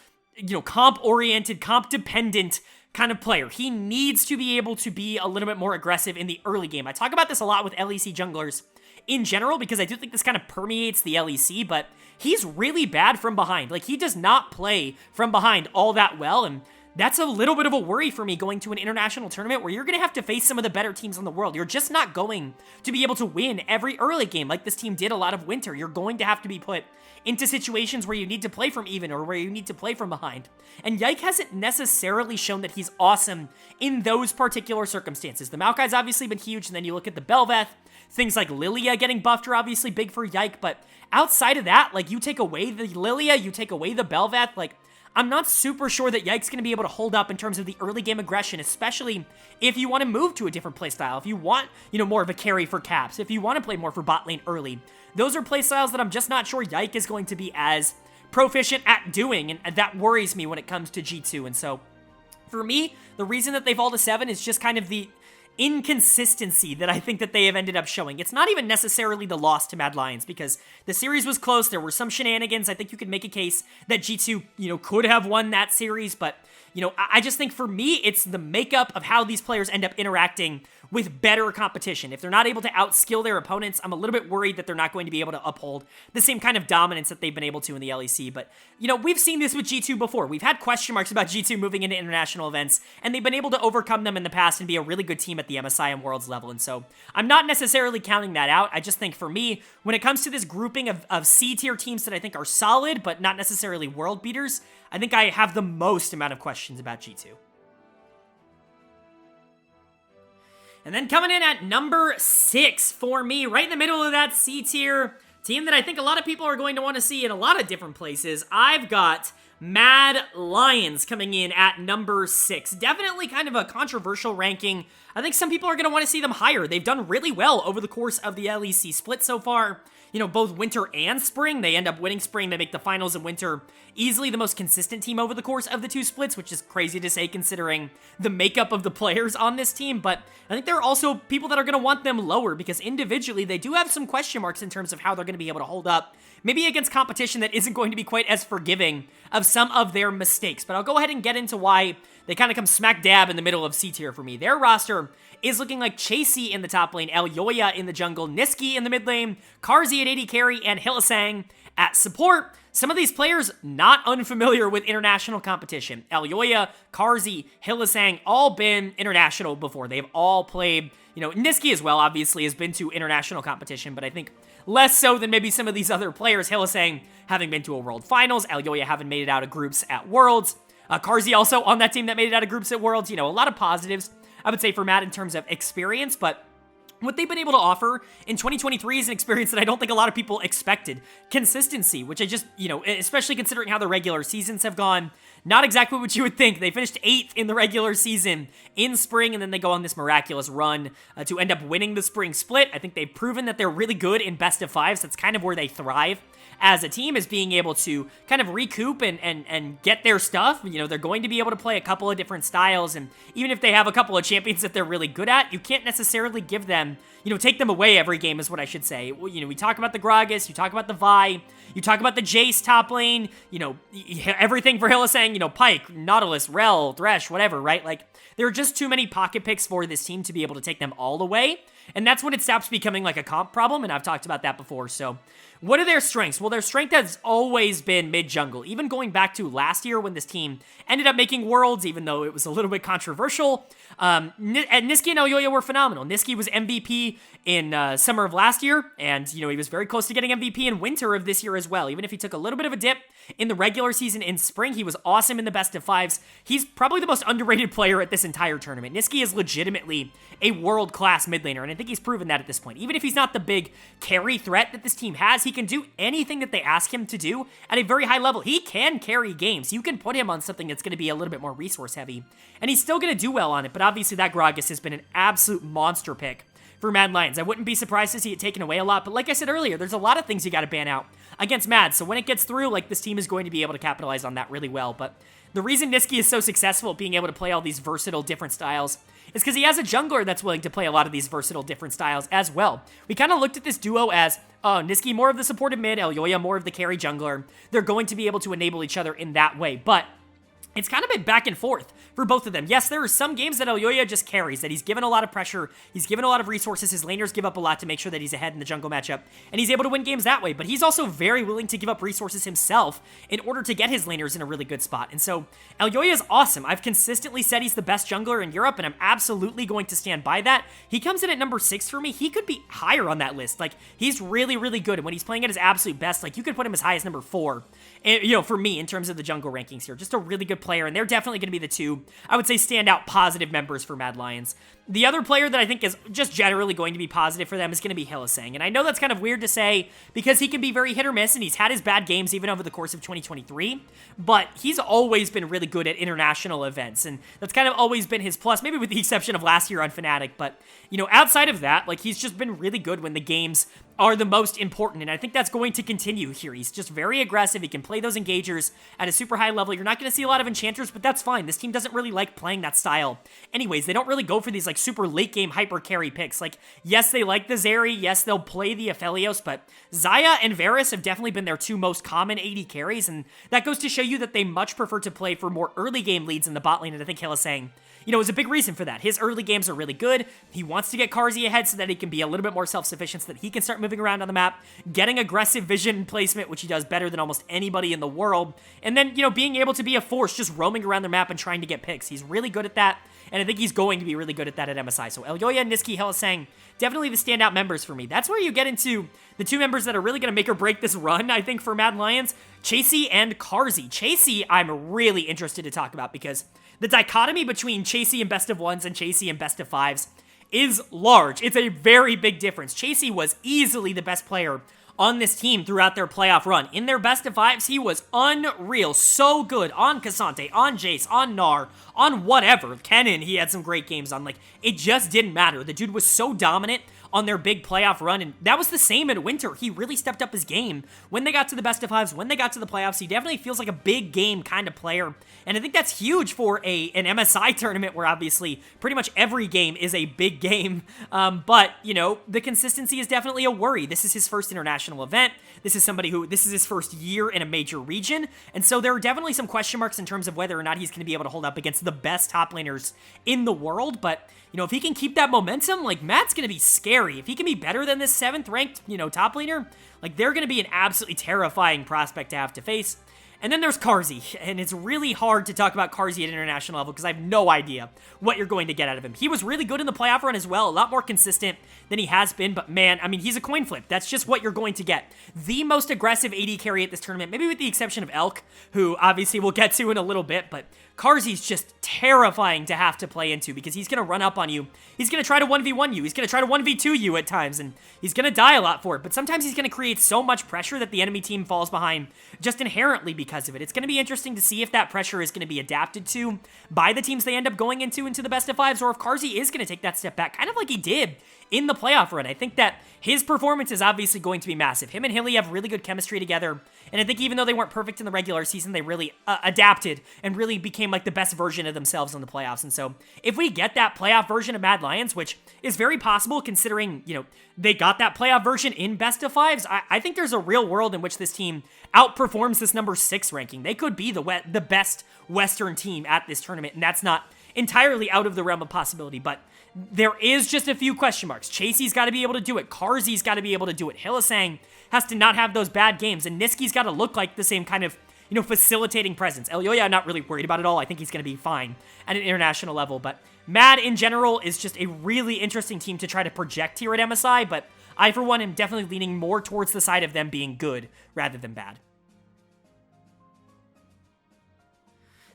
comp-oriented, comp-dependent kind of player. He needs to be able to be a little bit more aggressive in the early game. I talk about this a lot with LEC junglers in general, because I do think this kind of permeates the LEC, but he's really bad from behind. Like, he does not play from behind all that well, and that's a little bit of a worry for me going to an international tournament where you're going to have to face some of the better teams in the world. You're just not going to be able to win every early game like this team did a lot of winter. You're going to have to be put into situations where you need to play from even or where you need to play from behind. And Yike hasn't necessarily shown that he's awesome in those particular circumstances. The Maokai's obviously been huge, and then you look at the Bel'Veth. Things like Lilia getting buffed are obviously big for Yike, but outside of that, like, you take away the Lilia, you take away the Bel'Veth, like, I'm not super sure that Yike's going to be able to hold up in terms of the early game aggression, especially if you want to move to a different playstyle, if you want, more of a carry for caps, if you want to play more for bot lane early. Those are playstyles that I'm just not sure Yike is going to be as proficient at doing, and that worries me when it comes to G2. And so, for me, the reason that they fall to 7 is just kind of the inconsistency that I think that they have ended up showing. It's not even necessarily the loss to Mad Lions, because the series was close. There were some shenanigans. I think you could make a case that G2, could have won that series, but, I just think for me, it's the makeup of how these players end up interacting with better competition. If they're not able to outskill their opponents, I'm a little bit worried that they're not going to be able to uphold the same kind of dominance that they've been able to in the LEC. But, we've seen this with G2 before. We've had question marks about G2 moving into international events, and they've been able to overcome them in the past and be a really good team at the MSI and Worlds level. And so I'm not necessarily counting that out. I just think for me, when it comes to this grouping of C-tier teams that I think are solid, but not necessarily world beaters, I think I have the most amount of questions about G2. And then coming in at number 6 for me, right in the middle of that C-tier team that I think a lot of people are going to want to see in a lot of different places, I've got Mad Lions coming in at number 6. Definitely kind of a controversial ranking. I think some people are going to want to see them higher. They've done really well over the course of the LEC split so far. Both winter and spring. They end up winning spring. They make the finals in winter. Easily the most consistent team over the course of the two splits, which is crazy to say considering the makeup of the players on this team. But I think there are also people that are going to want them lower because individually they do have some question marks in terms of how they're going to be able to hold up, maybe against competition that isn't going to be quite as forgiving of some of their mistakes. But I'll go ahead and get into why they kind of come smack dab in the middle of C tier for me. Their roster is looking like Chasey in the top lane, Elyoya in the jungle, Niski in the mid lane, Karzi at AD carry, and Hylissang at support. Some of these players not unfamiliar with international competition. Elyoya, Karzi, Hylissang, all been international before. They've all played, Niski as well, obviously, has been to international competition, but I think less so than maybe some of these other players. Hylissang having been to a World Finals, Elyoya having made it out of groups at Worlds, Karzi also on that team that made it out of groups at Worlds. A lot of positives, I would say, for Matt in terms of experience, but what they've been able to offer in 2023 is an experience that I don't think a lot of people expected. Consistency, which I just, especially considering how the regular seasons have gone, not exactly what you would think. They finished 8th in the regular season in spring, and then they go on this miraculous run to end up winning the spring split. I think they've proven that they're really good in best of fives. That's kind of where they thrive as a team, is being able to kind of recoup and get their stuff. They're going to be able to play a couple of different styles, and even if they have a couple of champions that they're really good at, you can't necessarily give them, take them away every game is what I should say. We talk about the Gragas, you talk about the Vi, you talk about the Jace top lane, everything for Hylissang, Pyke, Nautilus, Rel, Thresh, whatever, right? Like, there are just too many pocket picks for this team to be able to take them all away, and that's when it stops becoming like a comp problem, and I've talked about that before. So what are their strengths? Well, their strength has always been mid-jungle, even going back to last year when this team ended up making Worlds, even though it was a little bit controversial. And Niski and Elyoya were phenomenal. Niski was MVP in summer of last year, and, he was very close to getting MVP in winter of this year as well. Even if he took a little bit of a dip in the regular season in spring. He was awesome in the best of fives. He's probably the most underrated player at this entire tournament. Niski is legitimately a world-class mid laner, and I think he's proven that at this point. Even if he's not the big carry threat that this team has, he can do anything that they ask him to do at a very high level. He can carry games. You can put him on something that's going to be a little bit more resource heavy, and he's still going to do well on it, but obviously that Gragas has been an absolute monster pick for Mad Lions. I wouldn't be surprised to see it taken away a lot, but like I said earlier, there's a lot of things you got to ban out against Mad, so when it gets through, like, this team is going to be able to capitalize on that really well. But the reason Niski is so successful at being able to play all these versatile different styles is because he has a jungler that's willing to play a lot of these versatile different styles as well. We kind of looked at this duo as, Niski more of the supportive mid, Elyoya more of the carry jungler. They're going to be able to enable each other in that way, but it's kind of been back and forth for both of them. Yes, there are some games that Elyoya just carries, that he's given a lot of pressure, he's given a lot of resources, his laners give up a lot to make sure that he's ahead in the jungle matchup, and he's able to win games that way, but he's also very willing to give up resources himself in order to get his laners in a really good spot. And so, Elyoya is awesome. I've consistently said he's the best jungler in Europe, and I'm absolutely going to stand by that. He comes in at number 6 for me. He could be higher on that list. Like, he's really, really good, and when he's playing at his absolute best, like, you could put him as high as number 4, and, for me, in terms of the jungle rankings here. Just a really good player, and they're definitely going to be the two, I would say, standout positive members for Mad Lions. The other player that I think is just generally going to be positive for them is going to be Hylissang. And I know that's kind of weird to say because he can be very hit or miss, and he's had his bad games even over the course of 2023, but he's always been really good at international events, and that's kind of always been his plus, maybe with the exception of last year on Fnatic, but, outside of that, like, he's just been really good when the games are the most important, and I think that's going to continue here. He's just very aggressive. He can play those engagers at a super high level. You're not going to see a lot of enchanters, but that's fine. This team doesn't really like playing that style. Anyways, they don't really go for these, like, super late-game hyper carry picks. Like, yes, they like the Zeri. Yes, they'll play the Aphelios, but Xayah and Varus have definitely been their two most common AD carries, and that goes to show you that they much prefer to play for more early-game leads in the bot lane, and I think Hylissang, is a big reason for that. His early games are really good. He wants to get Carzzy ahead so that he can be a little bit more self-sufficient, so that he can start moving around on the map, getting aggressive vision placement, which he does better than almost anybody in the world, and then, being able to be a force just roaming around the map and trying to get picks. He's really good at that, and I think he's going to be really good at that at MSI. So Elyoya, Niski, Hylissang, definitely the standout members for me. That's where you get into the two members that are really going to make or break this run, I think, for Mad Lions, Chasey and Carzzy. Chasey, I'm really interested to talk about because the dichotomy between Chasey and best of ones and Chasey and best of fives is large. It's a very big difference. Chasey was easily the best player on this team throughout their playoff run. In their best of fives, he was unreal. So good on Cassante, on Jace, on Gnar, on whatever. Kennen, he had some great games on. Like, it just didn't matter. The dude was so dominant on their big playoff run, and that was the same in winter. He really stepped up his game when they got to the best of fives, when they got to the playoffs. He definitely feels like a big game kind of player, and I think that's huge for an MSI tournament where obviously pretty much every game is a big game, but, the consistency is definitely a worry. This is his first international event. This is his first year in a major region, and so there are definitely some question marks in terms of whether or not he's going to be able to hold up against the best top laners in the world, but if he can keep that momentum, like, Matt's going to be scary. If he can be better than this 7th ranked, top laner, like, they're going to be an absolutely terrifying prospect to have to face. And then there's Carzzy, and it's really hard to talk about Carzzy at international level because I have no idea what you're going to get out of him. He was really good in the playoff run as well, a lot more consistent than he has been, but man, I mean, he's a coin flip. That's just what you're going to get. The most aggressive AD carry at this tournament, maybe with the exception of Elk, who obviously we'll get to in a little bit, but Carzzy's just terrifying to have to play into because he's going to run up on you. He's going to try to 1v1 you. He's going to try to 1v2 you at times, and he's going to die a lot for it, but sometimes he's going to create so much pressure that the enemy team falls behind just inherently because of it. It's going to be interesting to see if that pressure is going to be adapted to by the teams they end up going into the best of fives, or if Carzzy is going to take that step back, kind of like he did in the playoff run. I think that his performance is obviously going to be massive. Him and Hilly have really good chemistry together, and I think even though they weren't perfect in the regular season, they really adapted and really became like the best version of themselves in the playoffs. And so if we get that playoff version of Mad Lions, which is very possible considering, they got that playoff version in best of fives, I think there's a real world in which this team outperforms this number 6 ranking. They could be the best Western team at this tournament, and that's not entirely out of the realm of possibility, but there is just a few question marks. Chasey's got to be able to do it. Carzzy's got to be able to do it. Hylissang has to not have those bad games, and Niski's got to look like the same kind of, facilitating presence. Elyoya, I'm not really worried about at all. I think he's going to be fine at an international level, but Mad in general is just a really interesting team to try to project here at MSI, but I, for one, am definitely leaning more towards the side of them being good rather than bad.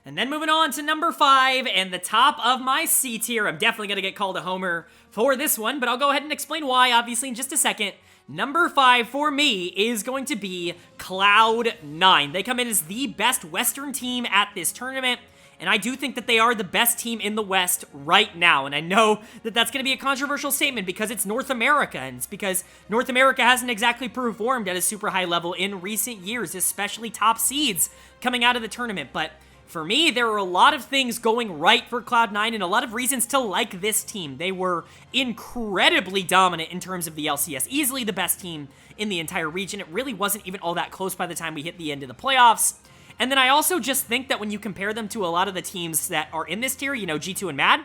And then moving on to number 5 and the top of my C tier. I'm definitely going to get called a homer for this one, but I'll go ahead and explain why, obviously, in just a second. Number 5 for me is going to be Cloud9. They come in as the best Western team at this tournament, and I do think that they are the best team in the West right now. And I know that that's going to be a controversial statement because it's North America, and it's because North America hasn't exactly performed at a super high level in recent years, especially top seeds coming out of the tournament. But for me, there are a lot of things going right for Cloud9 and a lot of reasons to like this team. They were incredibly dominant in terms of the LCS, easily the best team in the entire region. It really wasn't even all that close by the time we hit the end of the playoffs. And then I also just think that when you compare them to a lot of the teams that are in this tier, you know, G2 and MAD,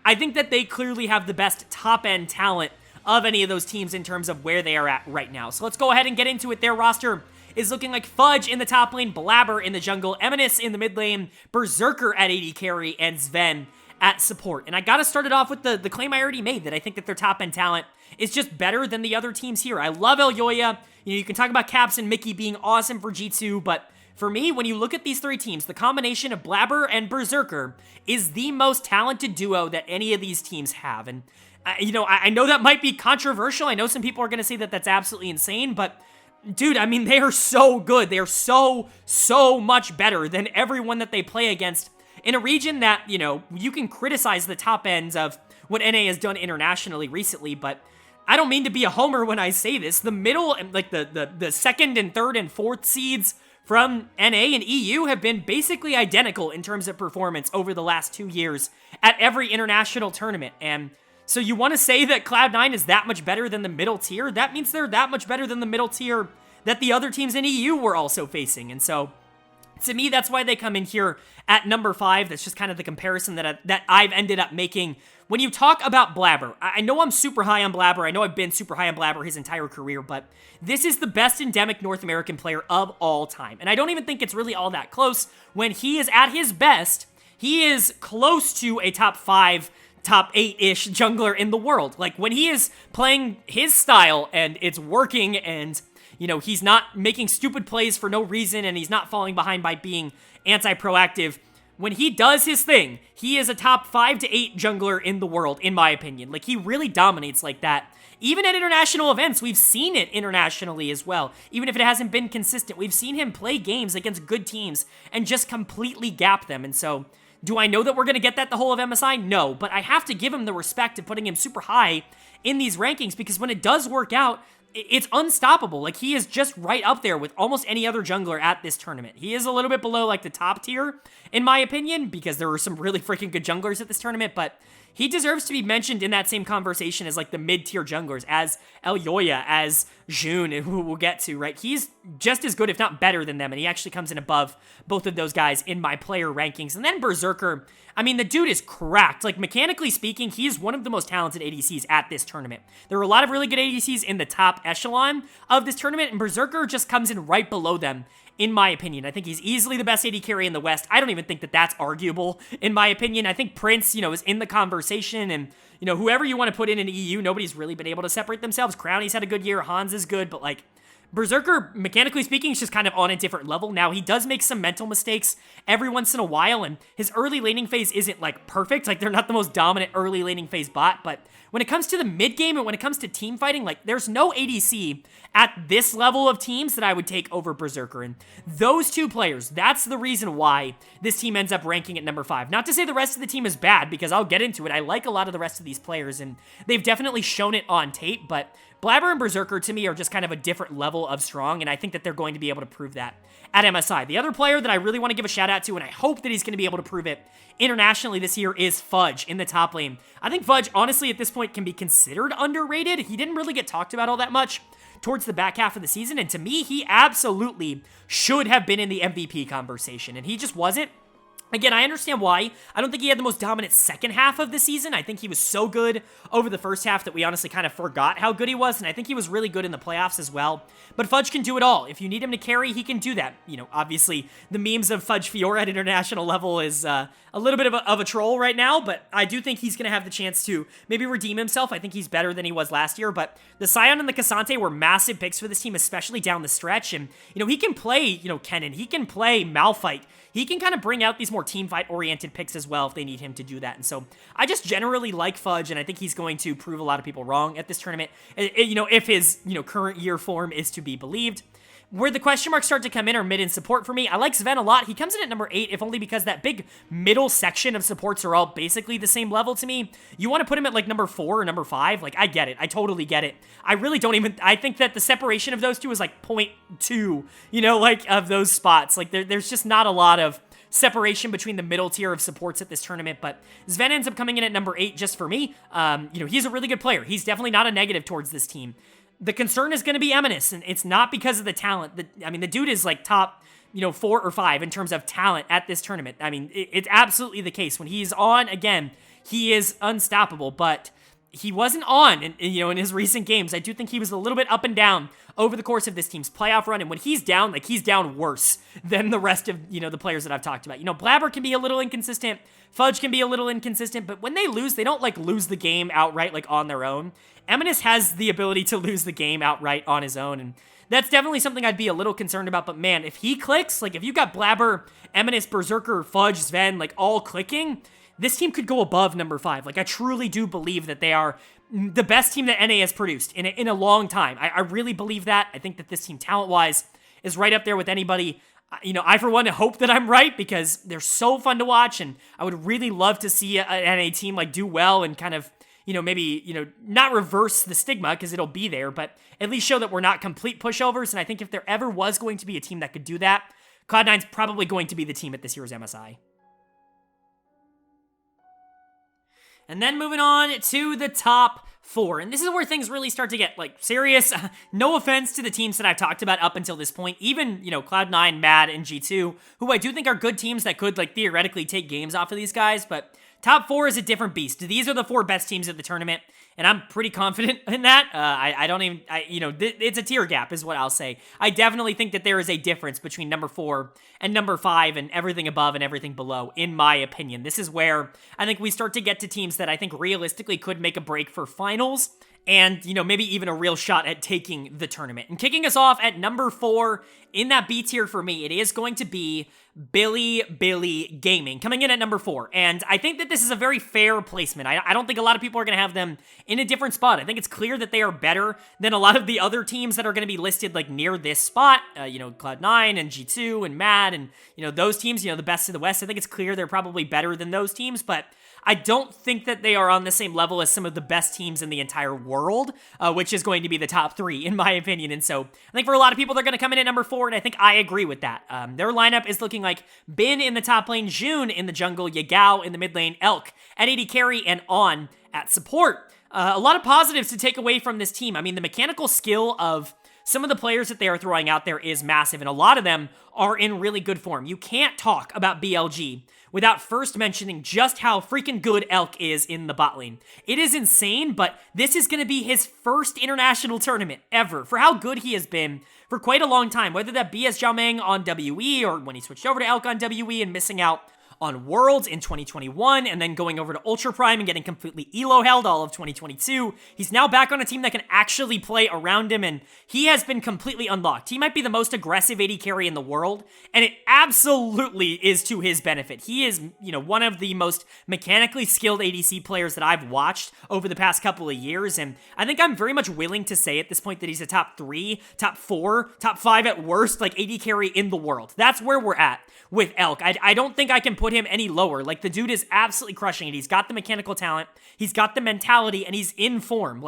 I think that they clearly have the best top-end talent of any of those teams in terms of where they are at right now. So let's go ahead and get into it. Their roster is looking like Fudge in the top lane, Blabber in the jungle, Eminus in the mid lane, Berserker at AD carry, and Sven at support. And I gotta start it off with the claim I already made, that I think that their top-end talent is just better than the other teams here. I love Elyoya. You know, you can talk about Caps and Mickey being awesome for G2, but for me, when you look at these three teams, the combination of Blabber and Berserker is the most talented duo that any of these teams have. And, you know, I know that might be controversial. I know some people are going to say that that's absolutely insane, but dude, I mean, they are so good. They are so much better than everyone that they play against in a region that, you know, you can criticize the top ends of what NA has done internationally recently, but I don't mean to be a homer when I say this. The middle, like the second and third and fourth seeds from NA and EU have been basically identical in terms of performance over the last 2 years at every international tournament. And so you want to say that Cloud9 is that much better than the middle tier? That means they're that much better than the middle tier that the other teams in EU were also facing. And so to me, that's why they come in here at number 5. That's just kind of the comparison that I've ended up making. When you talk about Blabber, I know I'm super high on Blabber. I know I've been super high on Blabber his entire career, but this is the best endemic North American player of all time. And I don't even think it's really all that close. When he is at his best, he is close to a top 5, top 8-ish jungler in the world. Like, when he is playing his style and it's working and, you know, he's not making stupid plays for no reason and he's not falling behind by being anti-proactive, when he does his thing, he is a top 5 to 8 jungler in the world, in my opinion. Like, he really dominates like that. Even at international events, we've seen it internationally as well. Even if it hasn't been consistent, we've seen him play games against good teams and just completely gap them. And so, do I know that we're going to get that the whole of MSI? No, but I have to give him the respect of putting him super high in these rankings, because when it does work out, it's unstoppable. Like, he is just right up there with almost any other jungler at this tournament. He is a little bit below, like, the top tier, in my opinion, because there were some really freaking good junglers at this tournament, but he deserves to be mentioned in that same conversation as, like, the mid-tier junglers, as Elyoya, as June, who we'll get to, right? He's just as good, if not better than them, and he actually comes in above both of those guys in my player rankings. And then Berserker, I mean, the dude is cracked. Like, mechanically speaking, he is one of the most talented ADCs at this tournament. There are a lot of really good ADCs in the top echelon of this tournament, and Berserker just comes in right below them, in my opinion. I think he's easily the best AD carry in the West. I don't even think that that's arguable, in my opinion. I think Prince, you know, is in the conversation, and, you know, whoever you want to put in EU, nobody's really been able to separate themselves. Crowny's had a good year, Hans is good, but, like, Berserker, mechanically speaking, is just kind of on a different level. Now, he does make some mental mistakes every once in a while, and his early laning phase isn't, like, perfect. Like, they're not the most dominant early laning phase bot, but when it comes to the mid game and when it comes to team fighting, like, there's no ADC at this level of teams that I would take over Berserker. And those two players, that's the reason why this team ends up ranking at number 5. Not to say the rest of the team is bad, because I'll get into it. I like a lot of the rest of these players, and they've definitely shown it on tape, but Blabber and Berserker, to me, are just kind of a different level of strong, and I think that they're going to be able to prove that at MSI. The other player that I really want to give a shout out to, and I hope that he's going to be able to prove it internationally this year, is Fudge in the top lane. I think Fudge, honestly, at this point, can be considered underrated. He didn't really get talked about all that much towards the back half of the season, and to me, he absolutely should have been in the MVP conversation, and he just wasn't. Again, I understand why. I don't think he had the most dominant second half of the season. I think he was so good over the first half that we honestly kind of forgot how good he was, and I think he was really good in the playoffs as well. But Fudge can do it all. If you need him to carry, he can do that. You know, obviously, the memes of Fudge Fiora at international level is a little bit of a troll right now, but I do think he's going to have the chance to maybe redeem himself. I think he's better than he was last year, but the Sion and the Cassante were massive picks for this team, especially down the stretch, and, you know, he can play, you know, Kennen. He can play Malphite. he can kind of bring out these more team fight oriented picks as well if they need him to do that. And so I just generally like Fudge, and I think he's going to prove a lot of people wrong at this tournament, if his, current year form is to be believed. Where the question marks start to come in are mid and support for me. I like Sven a lot. He comes in at number 8, if only because that big middle section of supports are all basically the same level to me. You want to put him at like number 4 or number 5? Like, I get it. I totally get it. I really don't even, I think that the separation of those two is like 0.2, of those spots. Like, there's just not a lot of separation between the middle tier of supports at this tournament, but Sven ends up coming in at number 8 just for me. He's a really good player. He's definitely not a negative towards this team. The concern is going to be Eminus, and it's not because of the talent. The dude is like top, 4 or 5 in terms of talent at this tournament. It's absolutely the case. When he's on, again, he is unstoppable, but he wasn't on, in his recent games. I do think he was a little bit up and down over the course of this team's playoff run, and when he's down, he's down worse than the rest of, the players that I've talked about. Blabber can be a little inconsistent, Fudge can be a little inconsistent, but when they lose, they don't, lose the game outright, on their own. Eminus has the ability to lose the game outright on his own, and that's definitely something I'd be a little concerned about, but man, if he clicks, if you got Blabber, Eminus, Berserker, Fudge, Sven, all clicking, this team could go above number 5. I truly do believe that they are the best team that NA has produced in a long time. I really believe that. I think that this team, talent-wise, is right up there with anybody. I, for one, hope that I'm right because they're so fun to watch, and I would really love to see an NA team, do well and kind of, maybe, not reverse the stigma because it'll be there, but at least show that we're not complete pushovers, and I think if there ever was going to be a team that could do that, Cloud9's probably going to be the team at this year's MSI. And then moving on to the top 4. And this is where things really start to get, serious. No offense to the teams that I've talked about up until this point. Even, Cloud9, Mad, and G2, who I do think are good teams that could, theoretically take games off of these guys. But top 4 is a different beast. These are the 4 best teams at the tournament. And I'm pretty confident in that. It's a tier gap is what I'll say. I definitely think that there is a difference between number 4 and number 5 and everything above and everything below, in my opinion. This is where I think we start to get to teams that I think realistically could make a break for finals and, maybe even a real shot at taking the tournament. And kicking us off at number 4 in that B tier for me, it is going to be Billy Gaming, coming in at number 4. And I think that this is a very fair placement. I don't think a lot of people are going to have them in a different spot. I think it's clear that they are better than a lot of the other teams that are going to be listed, near this spot. Cloud9 and G2 and Mad and, those teams, the best of the West. I think it's clear they're probably better than those teams, but I don't think that they are on the same level as some of the best teams in the entire world, which is going to be the top 3, in my opinion. And so I think for a lot of people, they're going to come in at number 4, and I think I agree with that. Their lineup is looking like Bin in the top lane, June in the jungle, Yagao in the mid lane, Elk at AD carry, and On at support. A lot of positives to take away from this team. The mechanical skill of some of the players that they are throwing out there is massive, and a lot of them are in really good form. You can't talk about BLG without first mentioning just how freaking good Elk is in the bot lane. It is insane, but this is going to be his first international tournament ever for how good he has been for quite a long time, whether that be as Xiaomeng on WE or when he switched over to Elk on WE and missing out on Worlds in 2021, and then going over to Ultra Prime and getting completely elo held all of 2022. He's now back on a team that can actually play around him, and he has been completely unlocked. He might be the most aggressive AD carry in the world, and it absolutely is to his benefit. He is, one of the most mechanically skilled ADC players that I've watched over the past couple of years, and I think I'm very much willing to say at this point that he's a top 3, top 4, top 5 at worst, AD carry in the world. That's where we're at with Elk. I don't think I can put him any lower. The dude is absolutely crushing it. He's got the mechanical talent, he's got the mentality, and he's in form.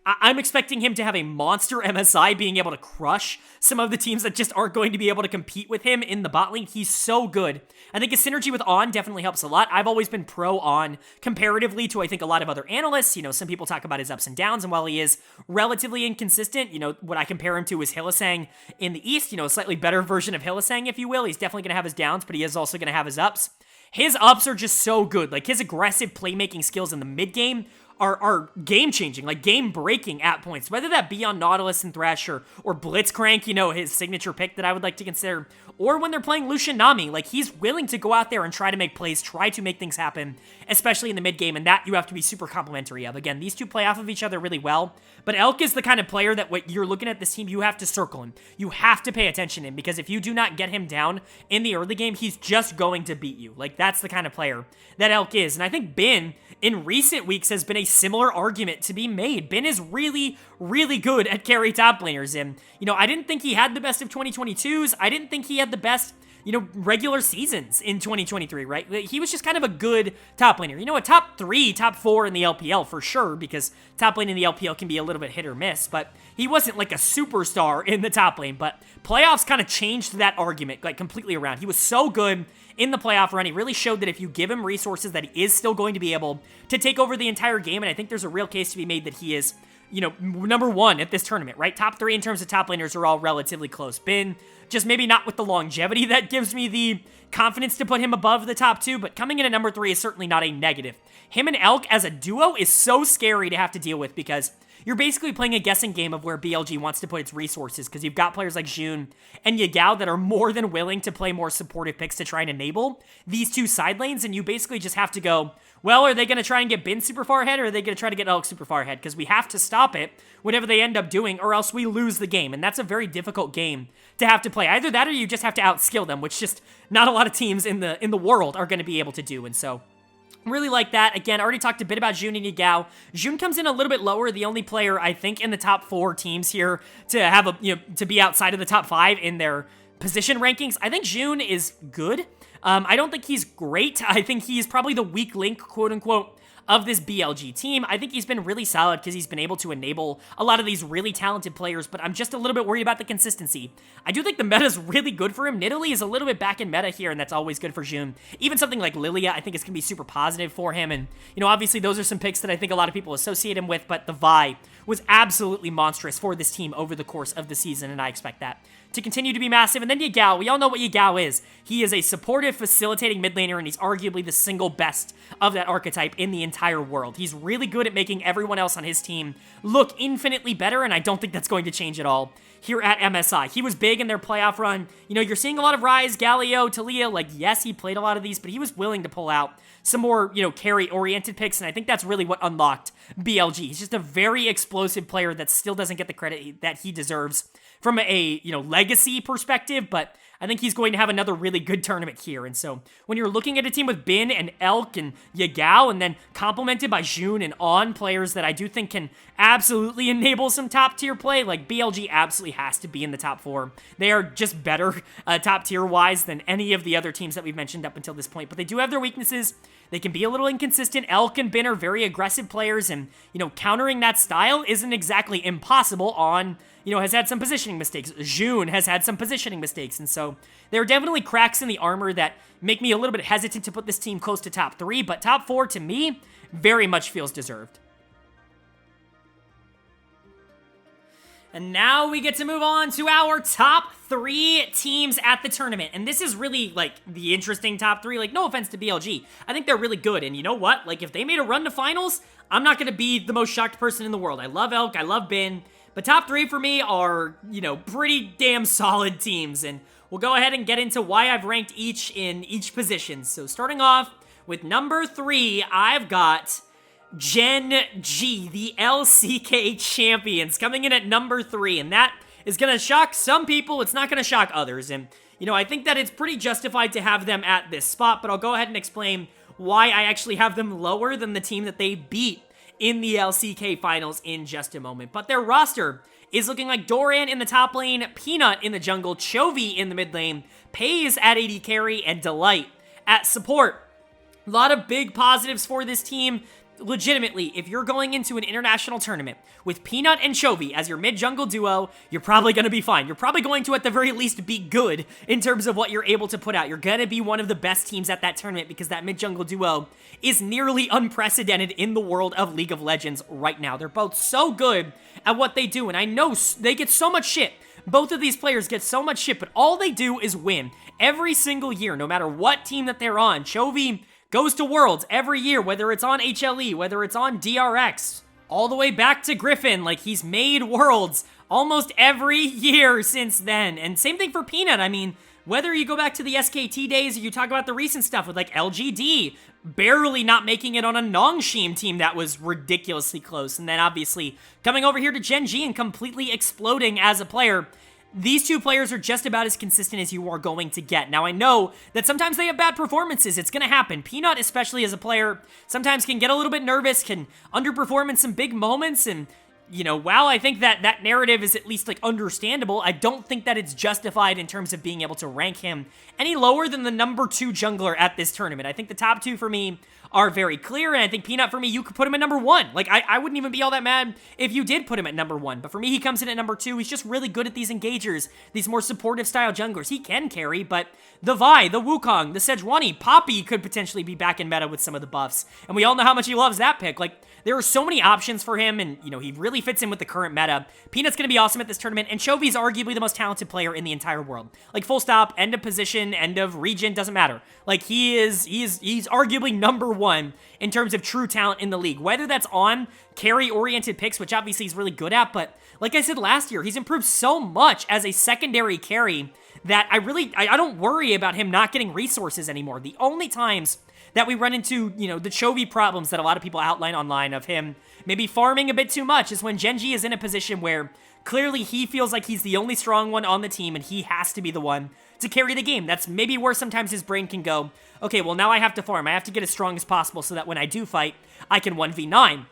I'm expecting him to have a monster MSI, being able to crush some of the teams that just aren't going to be able to compete with him in the bot lane. He's so good. I think his synergy with On definitely helps a lot. I've always been pro On comparatively to, I think, a lot of other analysts. Some people talk about his ups and downs, and while he is relatively inconsistent, what I compare him to is Hylissang in the East, a slightly better version of Hylissang, if you will. He's definitely going to have his downs, but he is also going to have his ups. His ups are just so good. His aggressive playmaking skills in the mid game are game-changing, like game-breaking at points, whether that be on Nautilus and Thresh or Blitzcrank, you know, his signature pick that I would like to consider, or when they're playing Lucian Nami. Like, he's willing to go out there and try to make plays, try to make things happen, especially in the mid-game, and that you have to be super complimentary of. Again, these two play off of each other really well, but Elk is the kind of player that when you're looking at this team, you have to circle him. You have to pay attention to him, because if you do not get him down in the early game, he's just going to beat you. Like, that's the kind of player that Elk is, and I think Bin, in recent weeks, has been a similar argument to be made. Bin is really, really good at carry top laners, and, you know, I didn't think he had the best of 2022s. I didn't think he had the best, you know, regular seasons in 2023, right? He was just kind of a good top laner. You know, a top 3, top 4 in the LPL for sure, because top lane in the LPL can be a little bit hit or miss, but he wasn't like a superstar in the top lane. But playoffs kind of changed that argument, like, completely around. He was so good in the playoff run. He really showed that if you give him resources, that he is still going to be able to take over the entire game, and I think there's a real case to be made that he is, you know, number 1 at this tournament, right? Top 3 in terms of top laners are all relatively close. Bin, just maybe not with the longevity that gives me the confidence to put him above the top 2, but coming in at number 3 is certainly not a negative. Him and Elk as a duo is so scary to have to deal with, because you're basically playing a guessing game of where BLG wants to put its resources, because you've got players like Jun and Yagao that are more than willing to play more supportive picks to try and enable these two side lanes, and you basically just have to go, well, are they going to try and get Bin super far ahead, or are they going to try to get Elk super far ahead? Because we have to stop it, whatever they end up doing, or else we lose the game, and that's a very difficult game to have to play. Either that, or you just have to outskill them, which just not a lot of teams in the world are going to be able to do, and so really like that. Again, I already talked a bit about Jun and Yagao. Jun comes in a little bit lower, the only player, I think, in the top 4 teams here to have a, you know, to be outside of the top 5 in their position rankings. I think Jun is good. I don't think he's great. I think he's probably the weak link, quote-unquote, of this BLG team. I think he's been really solid because he's been able to enable a lot of these really talented players, but I'm just a little bit worried about the consistency. I do think the meta's really good for him. Nidalee is a little bit back in meta here, and that's always good for Jun. Even something like Lilia, I think is going to be super positive for him, and, you know, obviously those are some picks that I think a lot of people associate him with, but the Vi was absolutely monstrous for this team over the course of the season, and I expect that to continue to be massive. And then Yagao, we all know what Yagao is. He is a supportive, facilitating mid laner, and he's arguably the single best of that archetype in the entire world. He's really good at making everyone else on his team look infinitely better, and I don't think that's going to change at all here at MSI. He was big in their playoff run. You know, you're seeing a lot of Ryze, Galio, Talia. Like, yes, he played a lot of these, but he was willing to pull out some more, you know, carry-oriented picks, and I think that's really what unlocked BLG. He's just a very explosive player that still doesn't get the credit that he deserves from a, you know, legacy perspective, but I think he's going to have another really good tournament here. And so when you're looking at a team with Bin and Elk and Yagao, and then complemented by Jun and On, players that I do think can absolutely enable some top tier play, like BLG absolutely has to be in the top 4. They are just better top tier wise than any of the other teams that we've mentioned up until this point, but they do have their weaknesses. They can be a little inconsistent. Elk and Bin are very aggressive players, and, you know, countering that style isn't exactly impossible. On, you know, has had some positioning mistakes. Jun has had some positioning mistakes, and so there are definitely cracks in the armor that make me a little bit hesitant to put this team close to top 3, but top 4, to me, very much feels deserved. And now we get to move on to our top 3 teams at the tournament. And this is really, like, the interesting top 3. Like, no offense to BLG. I think they're really good. And you know what? Like, if they made a run to finals, I'm not going to be the most shocked person in the world. I love Elk. I love Bin. But top 3 for me are, you know, pretty damn solid teams. And we'll go ahead and get into why I've ranked each in each position. So starting off with number 3, I've got Gen G, the LCK champions, coming in at number 3, and that is going to shock some people. It's not going to shock others, and, you know, I think that it's pretty justified to have them at this spot, but I'll go ahead and explain why I actually have them lower than the team that they beat in the LCK finals in just a moment. But their roster is looking like Doran in the top lane, Peanut in the jungle, Chovy in the mid lane, Pays at AD carry, and Delight at support. A lot of big positives for this team. Legitimately, if you're going into an international tournament with Peanut and Chovy as your mid-jungle duo, you're probably going to be fine. You're probably going to, at the very least, be good in terms of what you're able to put out. You're going to be one of the best teams at that tournament because that mid-jungle duo is nearly unprecedented in the world of League of Legends right now. They're both so good at what they do, and I know they get so much shit. Both of these players get so much shit, but all they do is win every single year, no matter what team that they're on. Chovy goes to Worlds every year, whether it's on HLE, whether it's on DRX, all the way back to Griffin. Like, he's made Worlds almost every year since then. And same thing for Peanut. I mean, whether you go back to the SKT days or you talk about the recent stuff with like LGD barely not making it on a Nongshim team that was ridiculously close, and then obviously coming over here to Gen G and completely exploding as a player. These two players are just about as consistent as you are going to get. Now, I know that sometimes they have bad performances. It's going to happen. Peanut, especially as a player, sometimes can get a little bit nervous, can underperform in some big moments, and you know, while I think that that narrative is at least, like, understandable, I don't think that it's justified in terms of being able to rank him any lower than the number 2 jungler at this tournament. I think the top 2 for me are very clear, and I think Peanut, for me, you could put him at number 1. Like, I wouldn't even be all that mad if you did put him at number 1, but for me, he comes in at number 2. He's just really good at these engagers, these more supportive style junglers. He can carry, but the Vi, the Wukong, the Sejuani, Poppy could potentially be back in meta with some of the buffs, and we all know how much he loves that pick. Like, there are so many options for him, and, you know, he really fits in with the current meta. Peanut's going to be awesome at this tournament, and Chovy's arguably the most talented player in the entire world. Like, full stop, end of position, end of region, doesn't matter. Like, he's arguably number 1 in terms of true talent in the league. Whether that's on carry-oriented picks, which obviously he's really good at, but like I said last year, he's improved so much as a secondary carry that I don't worry about him not getting resources anymore. The only times that we run into, you know, the Chovy problems that a lot of people outline online of him maybe farming a bit too much is when Gen G is in a position where clearly he feels like he's the only strong one on the team and he has to be the one to carry the game. That's maybe where sometimes his brain can go, okay, well, now I have to farm. I have to get as strong as possible so that when I do fight, I can 1v9.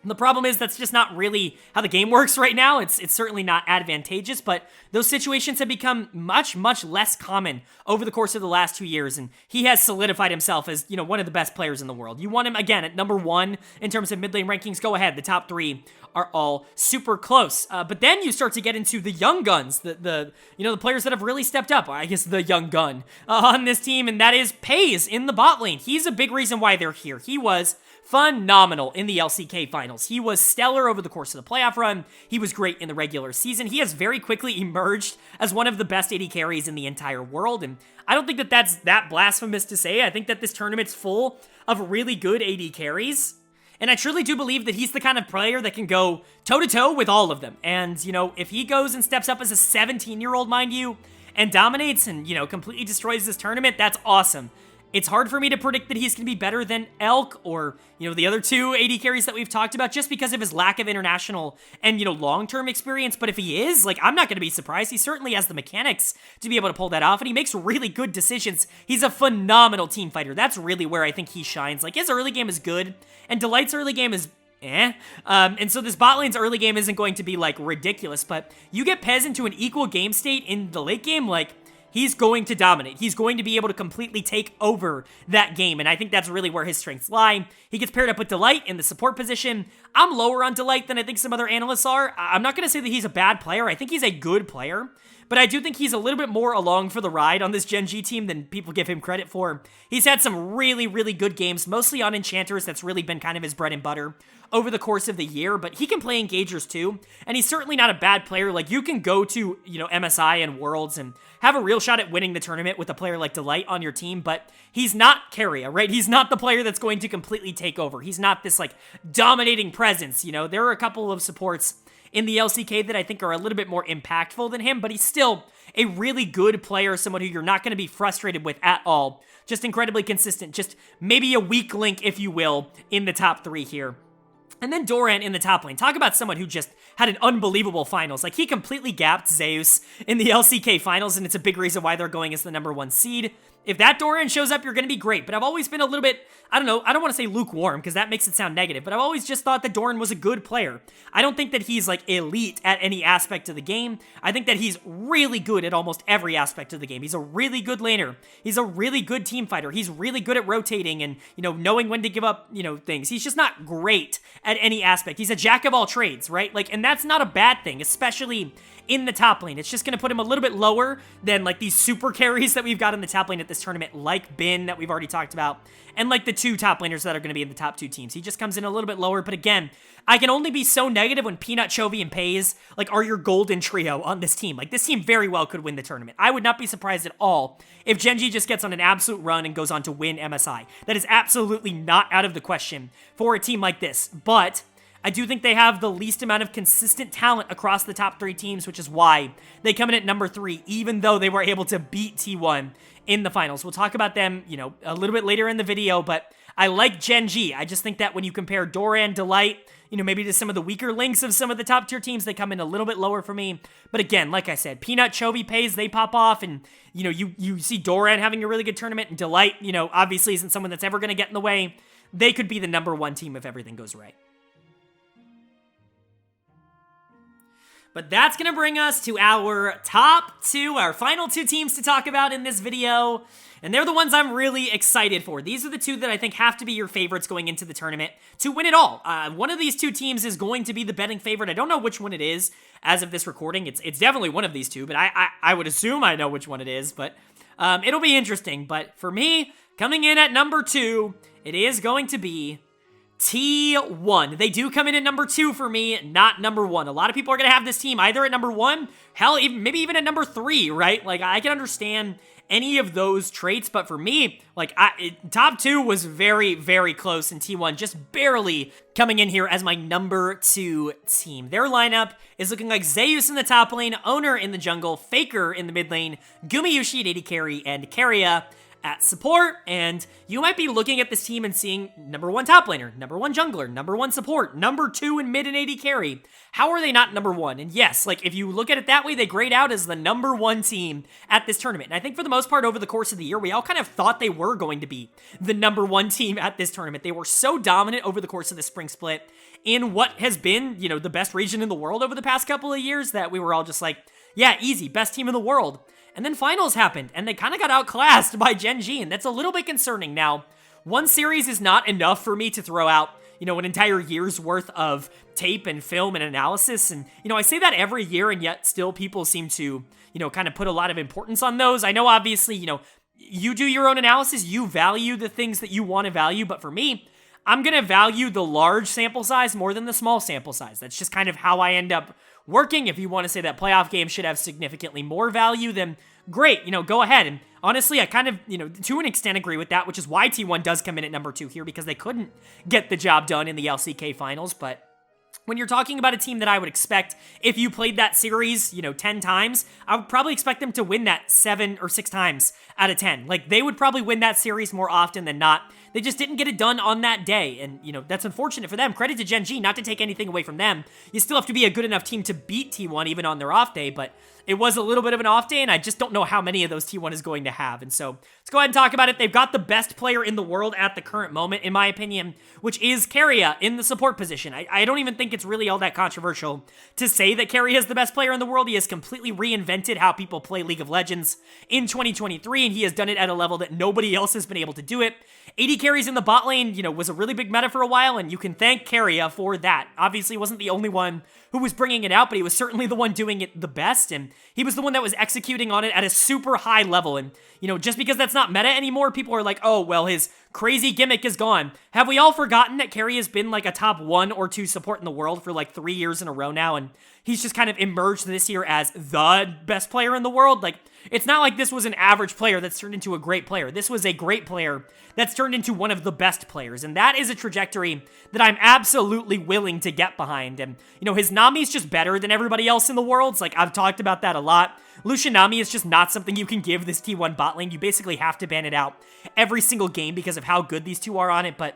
The problem is that's just not really how the game works right now. It's certainly not advantageous, but those situations have become much, much less common over the course of the last 2 years, and he has solidified himself as, you know, one of the best players in the world. You want him, again, at number 1 in terms of mid lane rankings. Go ahead. The top 3 are all super close. But then you start to get into the young guns, the players that have really stepped up, I guess the young gun on this team, and that is Pays in the bot lane. He's a big reason why they're here. He was phenomenal in the LCK finals. He was stellar over the course of the playoff run. He was great in the regular season. He has very quickly emerged as one of the best AD carries in the entire world, and I don't think that that's that blasphemous to say. I think that this tournament's full of really good AD carries, and I truly do believe that he's the kind of player that can go toe-to-toe with all of them. And, you know, if he goes and steps up as a 17-year-old, mind you, and dominates and, you know, completely destroys this tournament, that's awesome. It's hard for me to predict that he's going to be better than Elk or, you know, the other 2 AD carries that we've talked about just because of his lack of international and, you know, long-term experience. But if he is, like, I'm not going to be surprised. He certainly has the mechanics to be able to pull that off, and he makes really good decisions. He's a phenomenal team fighter. That's really where I think he shines. Like, his early game is good, and Delight's early game is and so this bot lane's early game isn't going to be, like, ridiculous, but you get Pez into an equal game state in the late game, like, he's going to dominate. He's going to be able to completely take over that game, and I think that's really where his strengths lie. He gets paired up with Delight in the support position. I'm lower on Delight than I think some other analysts are. I'm not going to say that he's a bad player. I think he's a good player, but I do think he's a little bit more along for the ride on this Gen G team than people give him credit for. He's had some really, really good games, mostly on Enchanters. That's really been kind of his bread and butter over the course of the year, but he can play engagers too, and he's certainly not a bad player. Like, you can go to, you know, MSI and Worlds and have a real shot at winning the tournament with a player like Delight on your team, but he's not Keria, right? He's not the player that's going to completely take over. He's not this, like, dominating presence, you know? There are a couple of supports in the LCK that I think are a little bit more impactful than him, but he's still a really good player, someone who you're not going to be frustrated with at all. Just incredibly consistent, just maybe a weak link, if you will, in the top 3 here. And then Doran in the top lane. Talk about someone who just had an unbelievable finals. Like, he completely gapped Zeus in the LCK finals, and it's a big reason why they're going as the number 1 seed. If that Doran shows up, you're going to be great. But I've always been a little bit, I don't know, I don't want to say lukewarm because that makes it sound negative, but I've always just thought that Doran was a good player. I don't think that he's, like, elite at any aspect of the game. I think that he's really good at almost every aspect of the game. He's a really good laner. He's a really good team fighter. He's really good at rotating and, you know, knowing when to give up, you know, things. He's just not great at any aspect. He's a jack of all trades, right? Like, and that's not a bad thing, especially in the top lane. It's just going to put him a little bit lower than, like, these super carries that we've got in the top lane at this tournament, like Bin that we've already talked about, and like the 2 top laners that are going to be in the top 2 teams. He just comes in a little bit lower, but again, I can only be so negative when Peanut, Chovy, and Pays like are your golden trio on this team. Like this team very well could win the tournament. I would not be surprised at all if Gen G just gets on an absolute run and goes on to win MSI. That is absolutely not out of the question for a team like this, but I do think they have the least amount of consistent talent across the top 3 teams, which is why they come in at number 3, even though they were able to beat T1 in the finals. We'll talk about them, you know, a little bit later in the video, but I like Gen G. I just think that when you compare Doran, Delight, you know, maybe to some of the weaker links of some of the top tier teams, they come in a little bit lower for me. But again, like I said, Peanut, Chovy, Pays, they pop off, and, you know, you see Doran having a really good tournament, and Delight, you know, obviously isn't someone that's ever going to get in the way. They could be the number 1 team if everything goes right. But that's going to bring us to our top 2, our final 2 teams to talk about in this video. And they're the ones I'm really excited for. These are the 2 that I think have to be your favorites going into the tournament to win it all. One of these 2 teams is going to be the betting favorite. I don't know which one it is as of this recording. It's definitely one of these 2, but I would assume I know which one it is. But it'll be interesting. But for me, coming in at number 2, it is going to be T1. They do come in at number 2 for me, not number 1. A lot of people are going to have this team either at number 1, hell, maybe even at number 3, right? Like, I can understand any of those traits, but for me, like, top 2 was very, very close, and T1 just barely coming in here as my number 2 team. Their lineup is looking like Zeus in the top lane, Owner in the jungle, Faker in the mid lane, Gumayushi at AD carry, and Keria at support, and you might be looking at this team and seeing number 1 top laner, number 1 jungler, number 1 support, number 2 in mid and AD carry. How are they not number 1? And yes, like if you look at it that way, they grade out as the number 1 team at this tournament. And I think for the most part over the course of the year, we all kind of thought they were going to be the number 1 team at this tournament. They were so dominant over the course of the spring split in what has been, you know, the best region in the world over the past couple of years that we were all just like, yeah, easy, best team in the world. And then finals happened, and they kind of got outclassed by Gen G, and that's a little bit concerning. Now, 1 series is not enough for me to throw out, you know, an entire year's worth of tape and film and analysis, and, you know, I say that every year, and yet still people seem to, you know, kind of put a lot of importance on those. I know, obviously, you know, you do your own analysis, you value the things that you want to value, but for me, I'm going to value the large sample size more than the small sample size. That's just kind of how I end up working. If you want to say that playoff games should have significantly more value, then great, you know, go ahead. And honestly, I kind of, you know, to an extent agree with that, which is why T1 does come in at number 2 here, because they couldn't get the job done in the LCK finals. But when you're talking about a team that I would expect, if you played that series, you know, 10 times, I would probably expect them to win that 7 or 6 times out of 10. Like, they would probably win that series more often than not. They just didn't get it done on that day, and, you know, that's unfortunate for them. Credit to Gen G, not to take anything away from them. You still have to be a good enough team to beat T1 even on their off day, but it was a little bit of an off day, and I just don't know how many of those T1 is going to have. And so let's go ahead and talk about it. They've got the best player in the world at the current moment, in my opinion, which is Keria in the support position. I don't even think it's really all that controversial to say that Keria is the best player in the world. He has completely reinvented how people play League of Legends in 2023, and he has done it at a level that nobody else has been able to do it. AD carries in the bot lane, you know, was a really big meta for a while, and you can thank Keria for that. Obviously, he wasn't the only one who was bringing it out, but he was certainly the one doing it the best, and he was the one that was executing on it at a super high level. And, you know, just because that's not meta anymore, people are like, oh, well, his crazy gimmick is gone. Have we all forgotten that Keria has been like a top 1 or 2 support in the world for like 3 years in a row now, and he's just kind of emerged this year as the best player in the world? Like, it's not like this was an average player that's turned into a great player. This was a great player that's turned into one of the best players, and that is a trajectory that I'm absolutely willing to get behind. And, you know, his Nami's just better than everybody else in the world. It's like, I've talked about that a lot. Lucian Nami is just not something you can give this T1 bot lane. You basically have to ban it out every single game because of how good these two are on it, but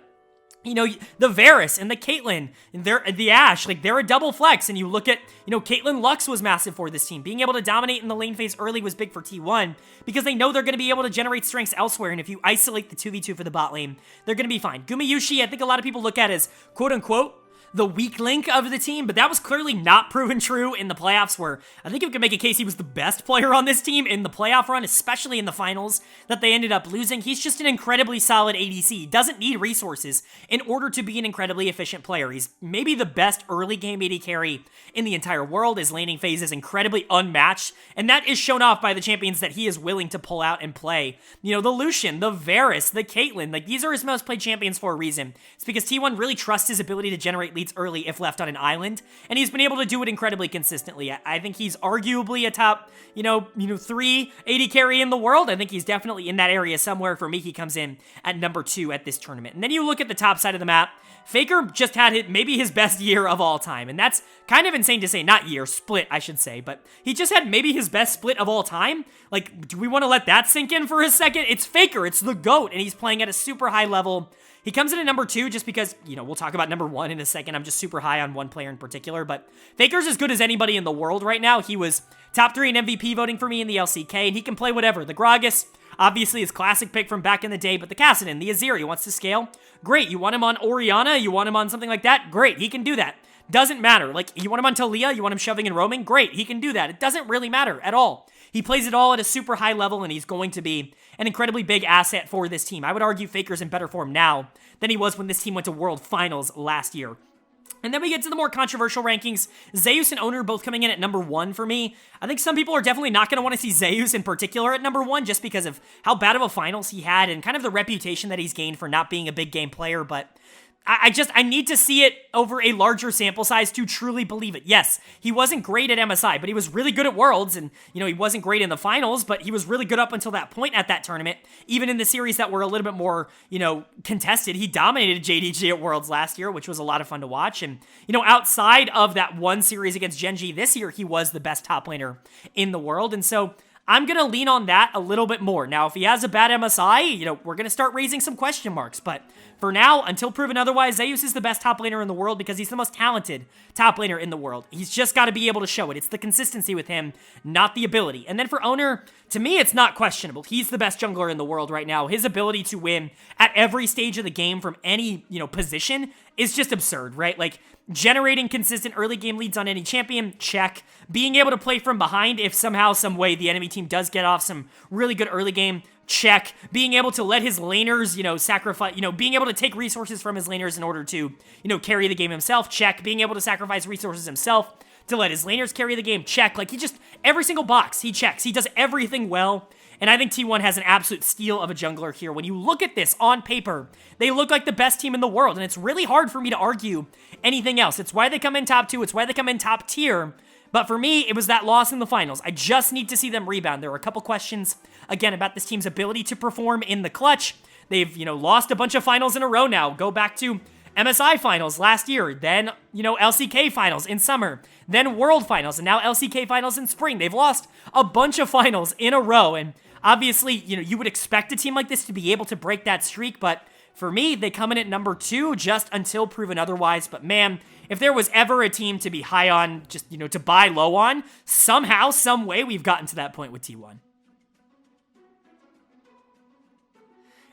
you know, the Varus and the Caitlyn and the Ashe, like, they're a double flex. And you look at, you know, Caitlyn Lux was massive for this team. Being able to dominate in the lane phase early was big for T1 because they know they're going to be able to generate strengths elsewhere. And if you isolate the 2v2 for the bot lane, they're going to be fine. Gumayushi, I think a lot of people look at as quote unquote the weak link of the team, but that was clearly not proven true in the playoffs, where I think you could make a case he was the best player on this team in the playoff run, especially in the finals that they ended up losing. He's just an incredibly solid ADC. He doesn't need resources in order to be an incredibly efficient player. He's maybe the best early game AD carry in the entire world. His laning phase is incredibly unmatched, and that is shown off by the champions that he is willing to pull out and play. You know, the Lucian, the Varus, the Caitlyn, like these are his most played champions for a reason. It's because T1 really trusts his ability to generate leads early if left on an island, and he's been able to do it incredibly consistently. I think he's arguably a top, 3 AD carry in the world. I think he's definitely in that area somewhere. For me, he comes in at number 2 at this tournament. And then you look at the top side of the map, Faker just had maybe his best year of all time, and that's kind of insane to say. Not year, split, I should say, but he just had maybe his best split of all time. Like, do we want to let that sink in for a second? It's Faker, it's the GOAT, and he's playing at a super high level. He comes in at number 2 just because, we'll talk about number 1 in a second. I'm just super high on one player in particular, but Faker's as good as anybody in the world right now. He was top 3 in MVP voting for me in the LCK, and he can play whatever. The Gragas, obviously his classic pick from back in the day, but the Kassadin, the Azir, he wants to scale. Great. You want him on Orianna? You want him on something like that? Great. He can do that. Doesn't matter. Like, you want him on Talia? You want him shoving and roaming? Great. He can do that. It doesn't really matter at all. He plays it all at a super high level, and he's going to be an incredibly big asset for this team. I would argue Faker's in better form now than he was when this team went to World Finals last year. And then we get to the more controversial rankings. Zeus and Owner both coming in at number 1 for me. I think some people are definitely not going to want to see Zeus in particular at number 1 just because of how bad of a finals he had and kind of the reputation that he's gained for not being a big game player, but I need to see it over a larger sample size to truly believe it. Yes, he wasn't great at MSI, but he was really good at Worlds, and, he wasn't great in the finals, but he was really good up until that point at that tournament. Even in the series that were a little bit more, contested, he dominated JDG at Worlds last year, which was a lot of fun to watch, and, outside of that one series against Genji this year, he was the best top laner in the world, and so I'm going to lean on that a little bit more. Now, if he has a bad MSI, we're going to start raising some question marks. But for now, until proven otherwise, Zeus is the best top laner in the world because he's the most talented top laner in the world. He's just got to be able to show it. It's the consistency with him, not the ability. And then for Owner, to me, it's not questionable. He's the best jungler in the world right now. His ability to win at every stage of the game from any, position is just absurd, right? Like, generating consistent early game leads on any champion, check. Being able to play from behind if somehow, some way the enemy team does get off some really good early game, check. Being able to let his laners, sacrifice, being able to take resources from his laners in order to, carry the game himself, check. Being able to sacrifice resources himself to let his laners carry the game, check. Like, every single box, he checks. He does everything well. And I think T1 has an absolute steal of a jungler here. When you look at this on paper, they look like the best team in the world, and it's really hard for me to argue anything else. It's why they come in top 2. It's why they come in top tier. But for me, it was that loss in the finals. I just need to see them rebound. There were a couple questions, again, about this team's ability to perform in the clutch. They've, lost a bunch of finals in a row now. Go back to MSI finals last year, then, LCK finals in summer, then World finals, and now LCK finals in spring. They've lost a bunch of finals in a row, and obviously, you would expect a team like this to be able to break that streak, but for me, they come in at number 2 just until proven otherwise. But man, if there was ever a team to be high on, just, to buy low on, somehow, some way, we've gotten to that point with T1.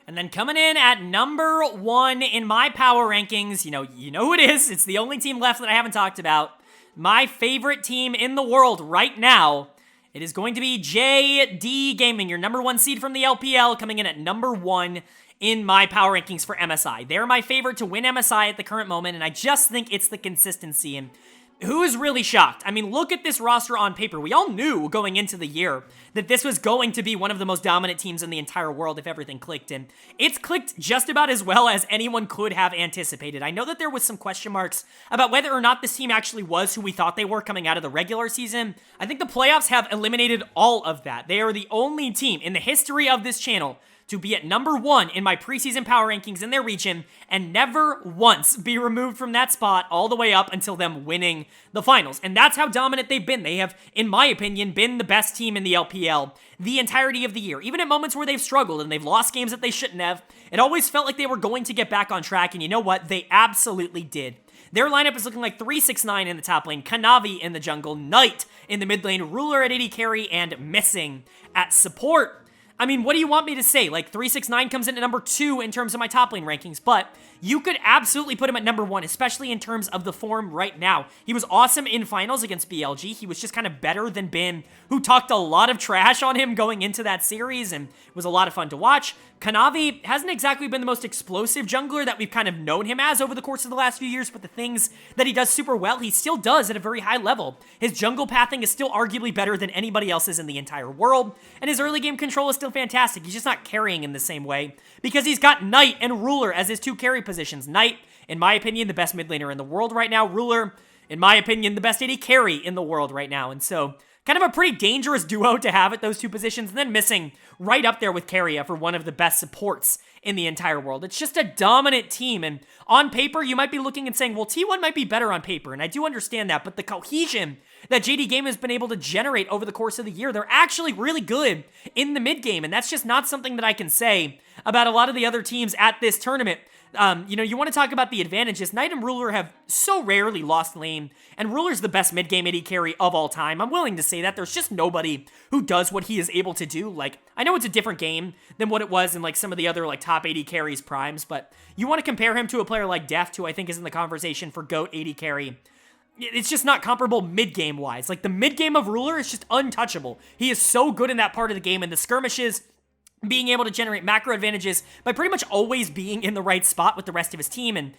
And then coming in at number 1 in my power rankings, you know who it is. It's the only team left that I haven't talked about. My favorite team in the world right now. It is going to be JD Gaming, your number 1 seed from the LPL, coming in at number 1 in my power rankings for MSI. They're my favorite to win MSI at the current moment, and I just think it's the consistency. And who is really shocked? I mean, look at this roster on paper. We all knew going into the year that this was going to be one of the most dominant teams in the entire world if everything clicked, and it's clicked just about as well as anyone could have anticipated. I know that there was some question marks about whether or not this team actually was who we thought they were coming out of the regular season. I think the playoffs have eliminated all of that. They are the only team in the history of this channel to be at number 1 in my preseason power rankings in their region and never once be removed from that spot all the way up until them winning the finals. And that's how dominant they've been. They have, in my opinion, been the best team in the LPL the entirety of the year. Even at moments where they've struggled and they've lost games that they shouldn't have, it always felt like they were going to get back on track. And you know what? They absolutely did. Their lineup is looking like 3-6-9 in the top lane, Kanavi in the jungle, Knight in the mid lane, Ruler at AD carry, and Missing at support. I mean, what do you want me to say? Like, 369 comes in at number 2 in terms of my top lane rankings, but you could absolutely put him at number 1, especially in terms of the form right now. He was awesome in finals against BLG. He was just kind of better than Bin, who talked a lot of trash on him going into that series, and it was a lot of fun to watch. Kanavi hasn't exactly been the most explosive jungler that we've kind of known him as over the course of the last few years, but the things that he does super well, he still does at a very high level. His jungle pathing is still arguably better than anybody else's in the entire world, and his early game control is still fantastic. He's just not carrying in the same way because he's got Knight and Ruler as his 2 carry positions. Knight, in my opinion, the best mid laner in the world right now. Ruler, in my opinion, the best AD carry in the world right now, and so kind of a pretty dangerous duo to have at those 2 positions, and then missing right up there with Keria for one of the best supports in the entire world. It's just a dominant team, and on paper, you might be looking and saying, well, T1 might be better on paper, and I do understand that, but the cohesion that JD Game has been able to generate over the course of the year, they're actually really good in the mid game, and that's just not something that I can say about a lot of the other teams at this tournament. You want to talk about the advantages. Knight and Ruler have so rarely lost lane, and Ruler's the best mid-game AD carry of all time. I'm willing to say that. There's just nobody who does what he is able to do. Like, I know it's a different game than what it was in, like, some of the other, like, top AD carries primes, but you want to compare him to a player like Deft, who I think is in the conversation for GOAT AD carry. It's just not comparable mid-game wise. Like, the mid-game of Ruler is just untouchable. He is so good in that part of the game, and the skirmishes, being able to generate macro advantages by pretty much always being in the right spot with the rest of his team and,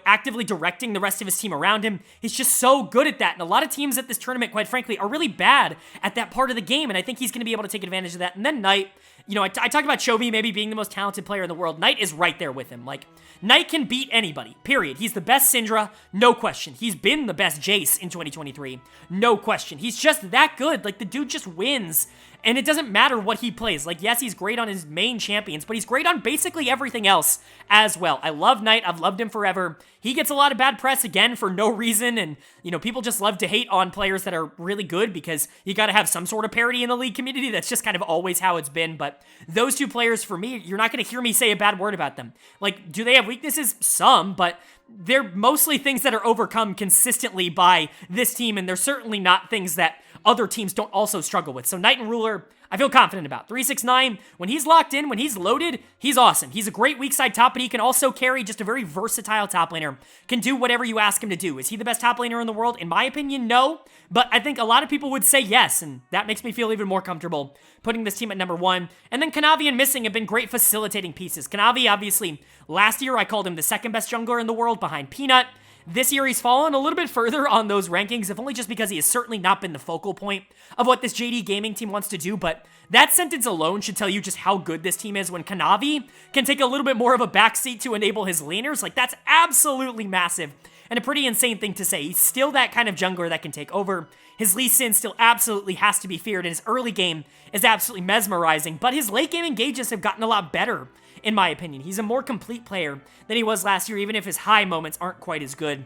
actively directing the rest of his team around him. He's just so good at that. And a lot of teams at this tournament, quite frankly, are really bad at that part of the game. And I think he's going to be able to take advantage of that. And then Knight, I talked about Chovy maybe being the most talented player in the world. Knight is right there with him. Like, Knight can beat anybody, period. He's the best Syndra, no question. He's been the best Jace in 2023, no question. He's just that good. Like, the dude just wins. And it doesn't matter what he plays. Like, yes, he's great on his main champions, but he's great on basically everything else as well. I love Knight. I've loved him forever. He gets a lot of bad press, again, for no reason. And, people just love to hate on players that are really good because you got to have some sort of parity in the league community. That's just kind of always how it's been. But those 2 players, for me, you're not going to hear me say a bad word about them. Like, do they have weaknesses? Some, but they're mostly things that are overcome consistently by this team, and they're certainly not things that other teams don't also struggle with. So Knight and Ruler, I feel confident about. 369, when he's locked in, when he's loaded, he's awesome. He's a great weak side top, but he can also carry just a very versatile top laner. Can do whatever you ask him to do. Is he the best top laner in the world? In my opinion, no. But I think a lot of people would say yes, and that makes me feel even more comfortable putting this team at number 1. And then Kanavi and Missing have been great facilitating pieces. Kanavi, obviously, last year I called him the 2nd best jungler in the world behind Peanut. This year, he's fallen a little bit further on those rankings, if only just because he has certainly not been the focal point of what this JD Gaming team wants to do, but that sentence alone should tell you just how good this team is when Kanavi can take a little bit more of a backseat to enable his laners. Like, that's absolutely massive and a pretty insane thing to say. He's still that kind of jungler that can take over. His Lee Sin still absolutely has to be feared, and his early game is absolutely mesmerizing, but his late game engages have gotten a lot better, in my opinion. He's a more complete player than he was last year, even if his high moments aren't quite as good.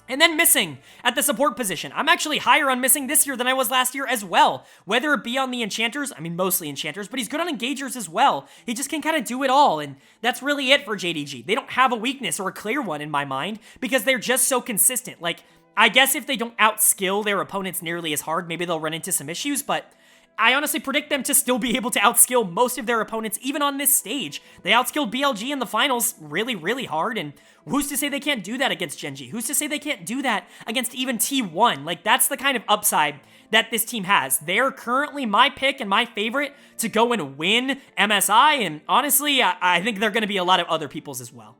And then Missing at the support position. I'm actually higher on Missing this year than I was last year as well. Whether it be on the enchanters, I mean mostly enchanters, but he's good on engagers as well. He just can kind of do it all, and that's really it for JDG. They don't have a weakness or a clear one in my mind because they're just so consistent. Like, I guess if they don't outskill their opponents nearly as hard, maybe they'll run into some issues, but I honestly predict them to still be able to outskill most of their opponents, even on this stage. They outskilled BLG in the finals really, really hard, and who's to say they can't do that against Genji? Who's to say they can't do that against even T1? Like, that's the kind of upside that this team has. They're currently my pick and my favorite to go and win MSI, and honestly, I think they're going to be a lot of other people's as well.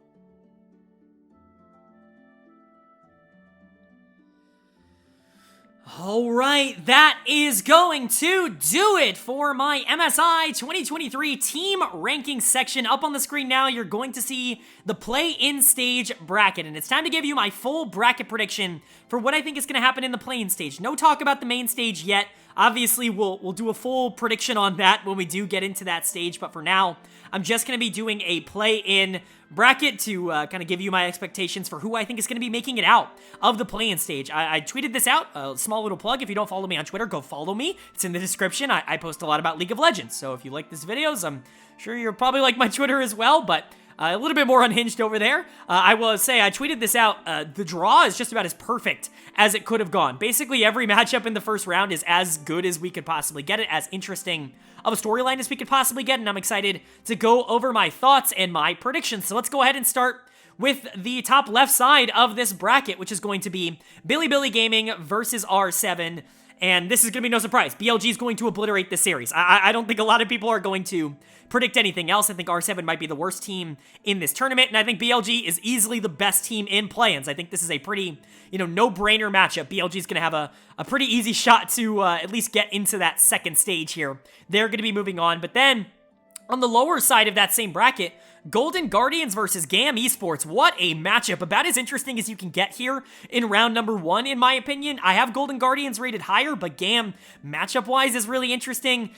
All right, that is going to do it for my MSI 2023 team ranking section. Up on the screen now, you're going to see the play-in stage bracket, and it's time to give you my full bracket prediction for what I think is going to happen in the play-in stage. No talk about the main stage yet. Obviously, we'll do a full prediction on that when we do get into that stage, but for now, I'm just going to be doing a play-in bracket to kind of give you my expectations for who I think is going to be making it out of the play-in stage. I tweeted this out, a small little plug. If you don't follow me on Twitter, go follow me. It's in the description. I post a lot about League of Legends, so if you like these videos, I'm sure you'll probably like my Twitter as well, but a little bit more unhinged over there. I will say, I tweeted this out, the draw is just about as perfect as it could have gone. Basically, every matchup in the first round is as good as we could possibly get it, as interesting of a storyline as we could possibly get, and I'm excited to go over my thoughts and my predictions. So let's go ahead and start with the top left side of this bracket, which is going to be Billy Gaming versus R7. And this is going to be no surprise. BLG is going to obliterate this series. I don't think a lot of people are going to predict anything else. I think R7 might be the worst team in this tournament, and I think BLG is easily the best team in play-ins. I think this is a pretty, no-brainer matchup. BLG is going to have a pretty easy shot to at least get into that second stage here. They're going to be moving on, but then on the lower side of that same bracket, Golden Guardians versus GAM Esports. What a matchup. About as interesting as you can get here in round number 1, in my opinion. I have Golden Guardians rated higher, but GAM, matchup-wise, is really interesting.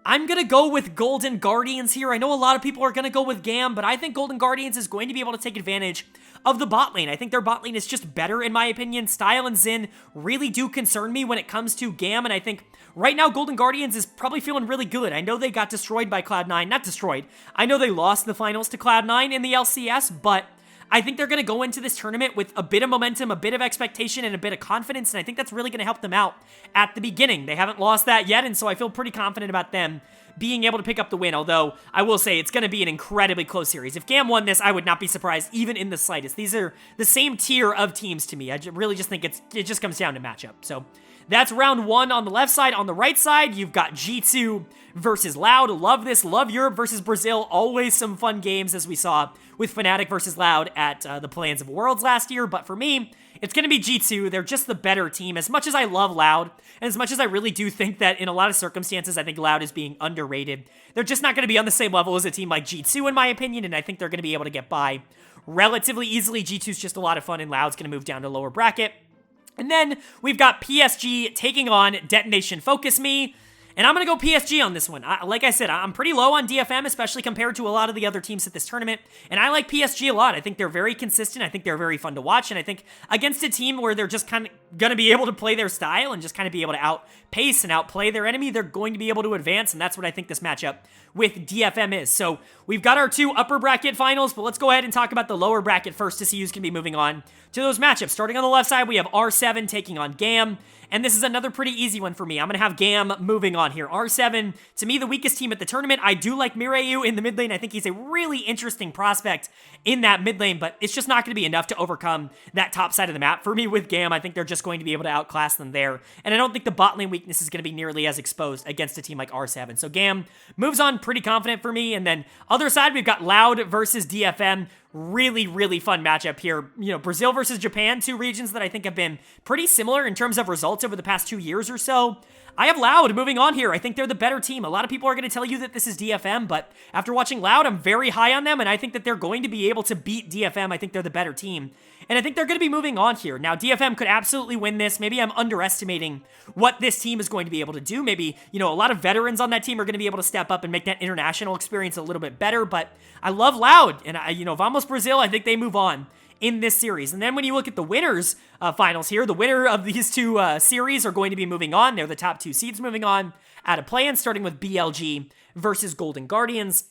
I'm going to go with Golden Guardians here. I know a lot of people are going to go with GAM, but I think Golden Guardians is going to be able to take advantage of the bot lane. I think their bot lane is just better, in my opinion. Style and Xin really do concern me when it comes to GAM, and I think right now Golden Guardians is probably feeling really good. I know they got destroyed by Cloud9. Not destroyed. I know they lost the finals to Cloud9 in the LCS, but I think they're going to go into this tournament with a bit of momentum, a bit of expectation, and a bit of confidence, and I think that's really going to help them out at the beginning. They haven't lost that yet, and so I feel pretty confident about them being able to pick up the win, although I will say it's going to be an incredibly close series. If GAM won this, I would not be surprised even in the slightest. These are the same tier of teams to me. I really just think it just comes down to matchup. So that's round 1 on the left side. On the right side, you've got G2 versus Loud. Love this. Love Europe versus Brazil. Always some fun games, as we saw with Fnatic versus Loud at the Play-ins of Worlds last year. But for me, it's going to be G2. They're just the better team. As much as I love Loud, and as much as I really do think that in a lot of circumstances, I think Loud is being underrated, they're just not going to be on the same level as a team like G2, in my opinion, and I think they're going to be able to get by relatively easily. G2's just a lot of fun, and Loud's going to move down to lower bracket. And then we've got PSG taking on Detonation Focus Me. And I'm going to go PSG on this one. Like I said, I'm pretty low on DFM, especially compared to a lot of the other teams at this tournament. And I like PSG a lot. I think they're very consistent. I think they're very fun to watch. And I think against a team where they're just kind of going to be able to play their style and just kind of be able to outpace and outplay their enemy, they're going to be able to advance. And that's what I think this matchup with DFM is. So we've got our 2 upper bracket finals, but let's go ahead and talk about the lower bracket first to see who's going to be moving on to those matchups. Starting on the left side, we have R7 taking on GAM. And this is another pretty easy one for me. I'm going to have GAM moving on here. R7, to me, the weakest team at the tournament. I do like Mireyu in the mid lane. I think he's a really interesting prospect in that mid lane, but it's just not going to be enough to overcome that top side of the map. For me, with GAM, I think they're just going to be able to outclass them there. And I don't think the bot lane weakness is going to be nearly as exposed against a team like R7. So GAM moves on pretty confident for me. And then other side, we've got Loud versus DFM. Really, really fun matchup here. Brazil versus Japan, 2 regions that I think have been pretty similar in terms of results over the past 2 years or so. I have Loud moving on here. I think they're the better team. A lot of people are going to tell you that this is DFM, but after watching Loud, I'm very high on them, and I think that they're going to be able to beat DFM. I think they're the better team, and I think they're going to be moving on here. Now, DFM could absolutely win this. Maybe I'm underestimating what this team is going to be able to do. Maybe, a lot of veterans on that team are going to be able to step up and make that international experience a little bit better, but I love Loud, and Vamos Brazil, I think they move on in this series. And then when you look at the winners finals here, the winner of these 2 series are going to be moving on. They're the top 2 seeds moving on out of play-in, starting with BLG versus Golden Guardians.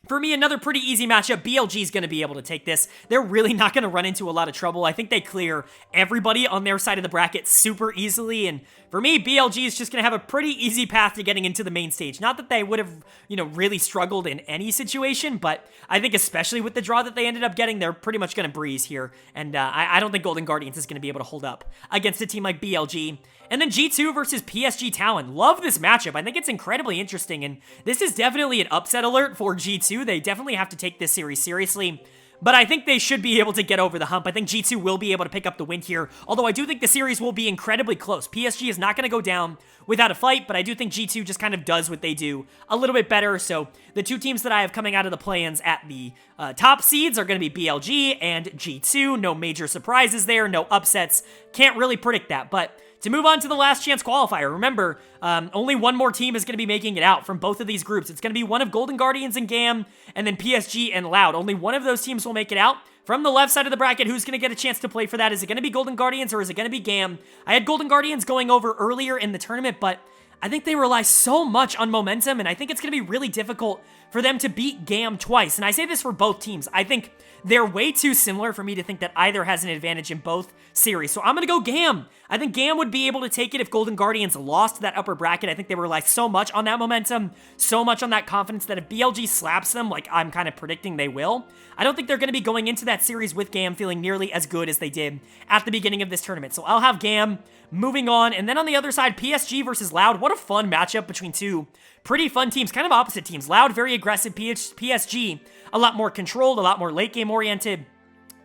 For me, another pretty easy matchup. BLG is going to be able to take this. They're really not going to run into a lot of trouble. I think they clear everybody on their side of the bracket super easily. And for me, BLG is just going to have a pretty easy path to getting into the main stage. Not that they would have, really struggled in any situation, but I think especially with the draw that they ended up getting, they're pretty much going to breeze here. And I don't think Golden Guardians is going to be able to hold up against a team like BLG. And then G2 versus PSG Talon. Love this matchup. I think it's incredibly interesting, and this is definitely an upset alert for G2. They definitely have to take this series seriously, but I think they should be able to get over the hump. I think G2 will be able to pick up the win here, although I do think the series will be incredibly close. PSG is not going to go down without a fight, but I do think G2 just kind of does what they do a little bit better. So the 2 teams that I have coming out of the play-ins at the top seeds are going to be BLG and G2. No major surprises there, no upsets. Can't really predict that, but to move on to the last chance qualifier, remember, only one more team is going to be making it out from both of these groups. It's going to be one of Golden Guardians and GAM, and then PSG and Loud. Only one of those teams will make it out. From the left side of the bracket, who's going to get a chance to play for that? Is it going to be Golden Guardians or is it going to be GAM? I had Golden Guardians going over earlier in the tournament, but I think they rely so much on momentum, and I think it's going to be really difficult for them to beat GAM twice. And I say this for both teams. I think they're way too similar for me to think that either has an advantage in both series. So I'm going to go GAM. I think GAM would be able to take it if Golden Guardians lost that upper bracket. I think they rely so much on that momentum, so much on that confidence that if BLG slaps them, like I'm kind of predicting they will, I don't think they're going to be going into that series with GAM feeling nearly as good as they did at the beginning of this tournament. So I'll have GAM moving on. And then on the other side, PSG versus Loud. What a fun matchup between two pretty fun teams, kind of opposite teams. Loud, very aggressive. PSG, a lot more controlled, a lot more late game oriented.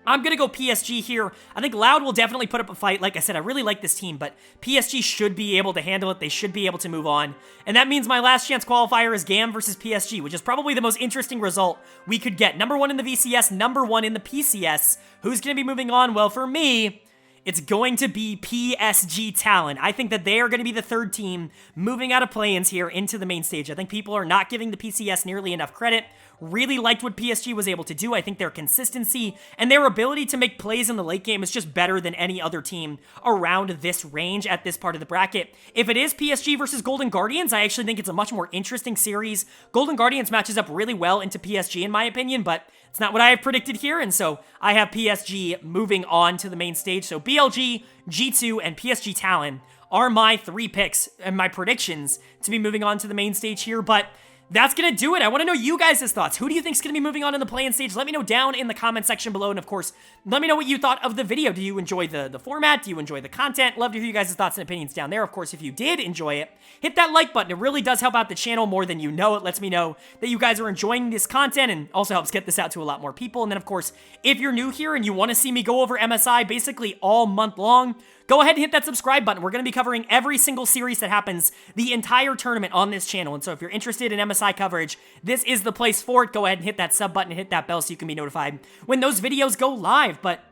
I'm going to go PSG here. I think Loud will definitely put up a fight. Like I said, I really like this team, but PSG should be able to handle it. They should be able to move on. And that means my last chance qualifier is GAM versus PSG, which is probably the most interesting result we could get. Number 1 in the VCS, number 1 in the PCS. Who's going to be moving on? Well, for me, it's going to be PSG Talon. I think that they are going to be the third team moving out of play-ins here into the main stage. I think people are not giving the PCS nearly enough credit. Really liked what PSG was able to do. I think their consistency and their ability to make plays in the late game is just better than any other team around this range at this part of the bracket. If it is PSG versus Golden Guardians, I actually think it's a much more interesting series. Golden Guardians matches up really well into PSG in my opinion, but it's not what I have predicted here, and so I have PSG moving on to the main stage. So BLG, G2, and PSG Talon are my 3 picks and my predictions to be moving on to the main stage here, but that's going to do it. I want to know you guys' thoughts. Who do you think is going to be moving on in the play-in stage? Let me know down in the comment section below. And of course, let me know what you thought of the video. Do you enjoy the format? Do you enjoy the content? Love to hear you guys' thoughts and opinions down there. Of course, if you did enjoy it, hit that like button. It really does help out the channel more than you know. It lets me know that you guys are enjoying this content and also helps get this out to a lot more people. And then of course, if you're new here and you want to see me go over MSI basically all month long, go ahead and hit that subscribe button. We're going to be covering every single series that happens the entire tournament on this channel. And so if you're interested in MSI coverage, this is the place for it. Go ahead and hit that sub button and hit that bell so you can be notified when those videos go live. But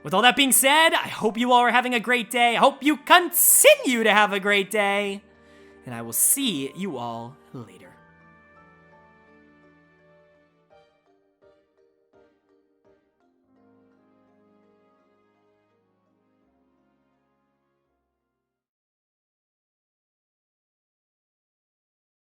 with all that being said, I hope you all are having a great day. I hope you continue to have a great day. And I will see you all later.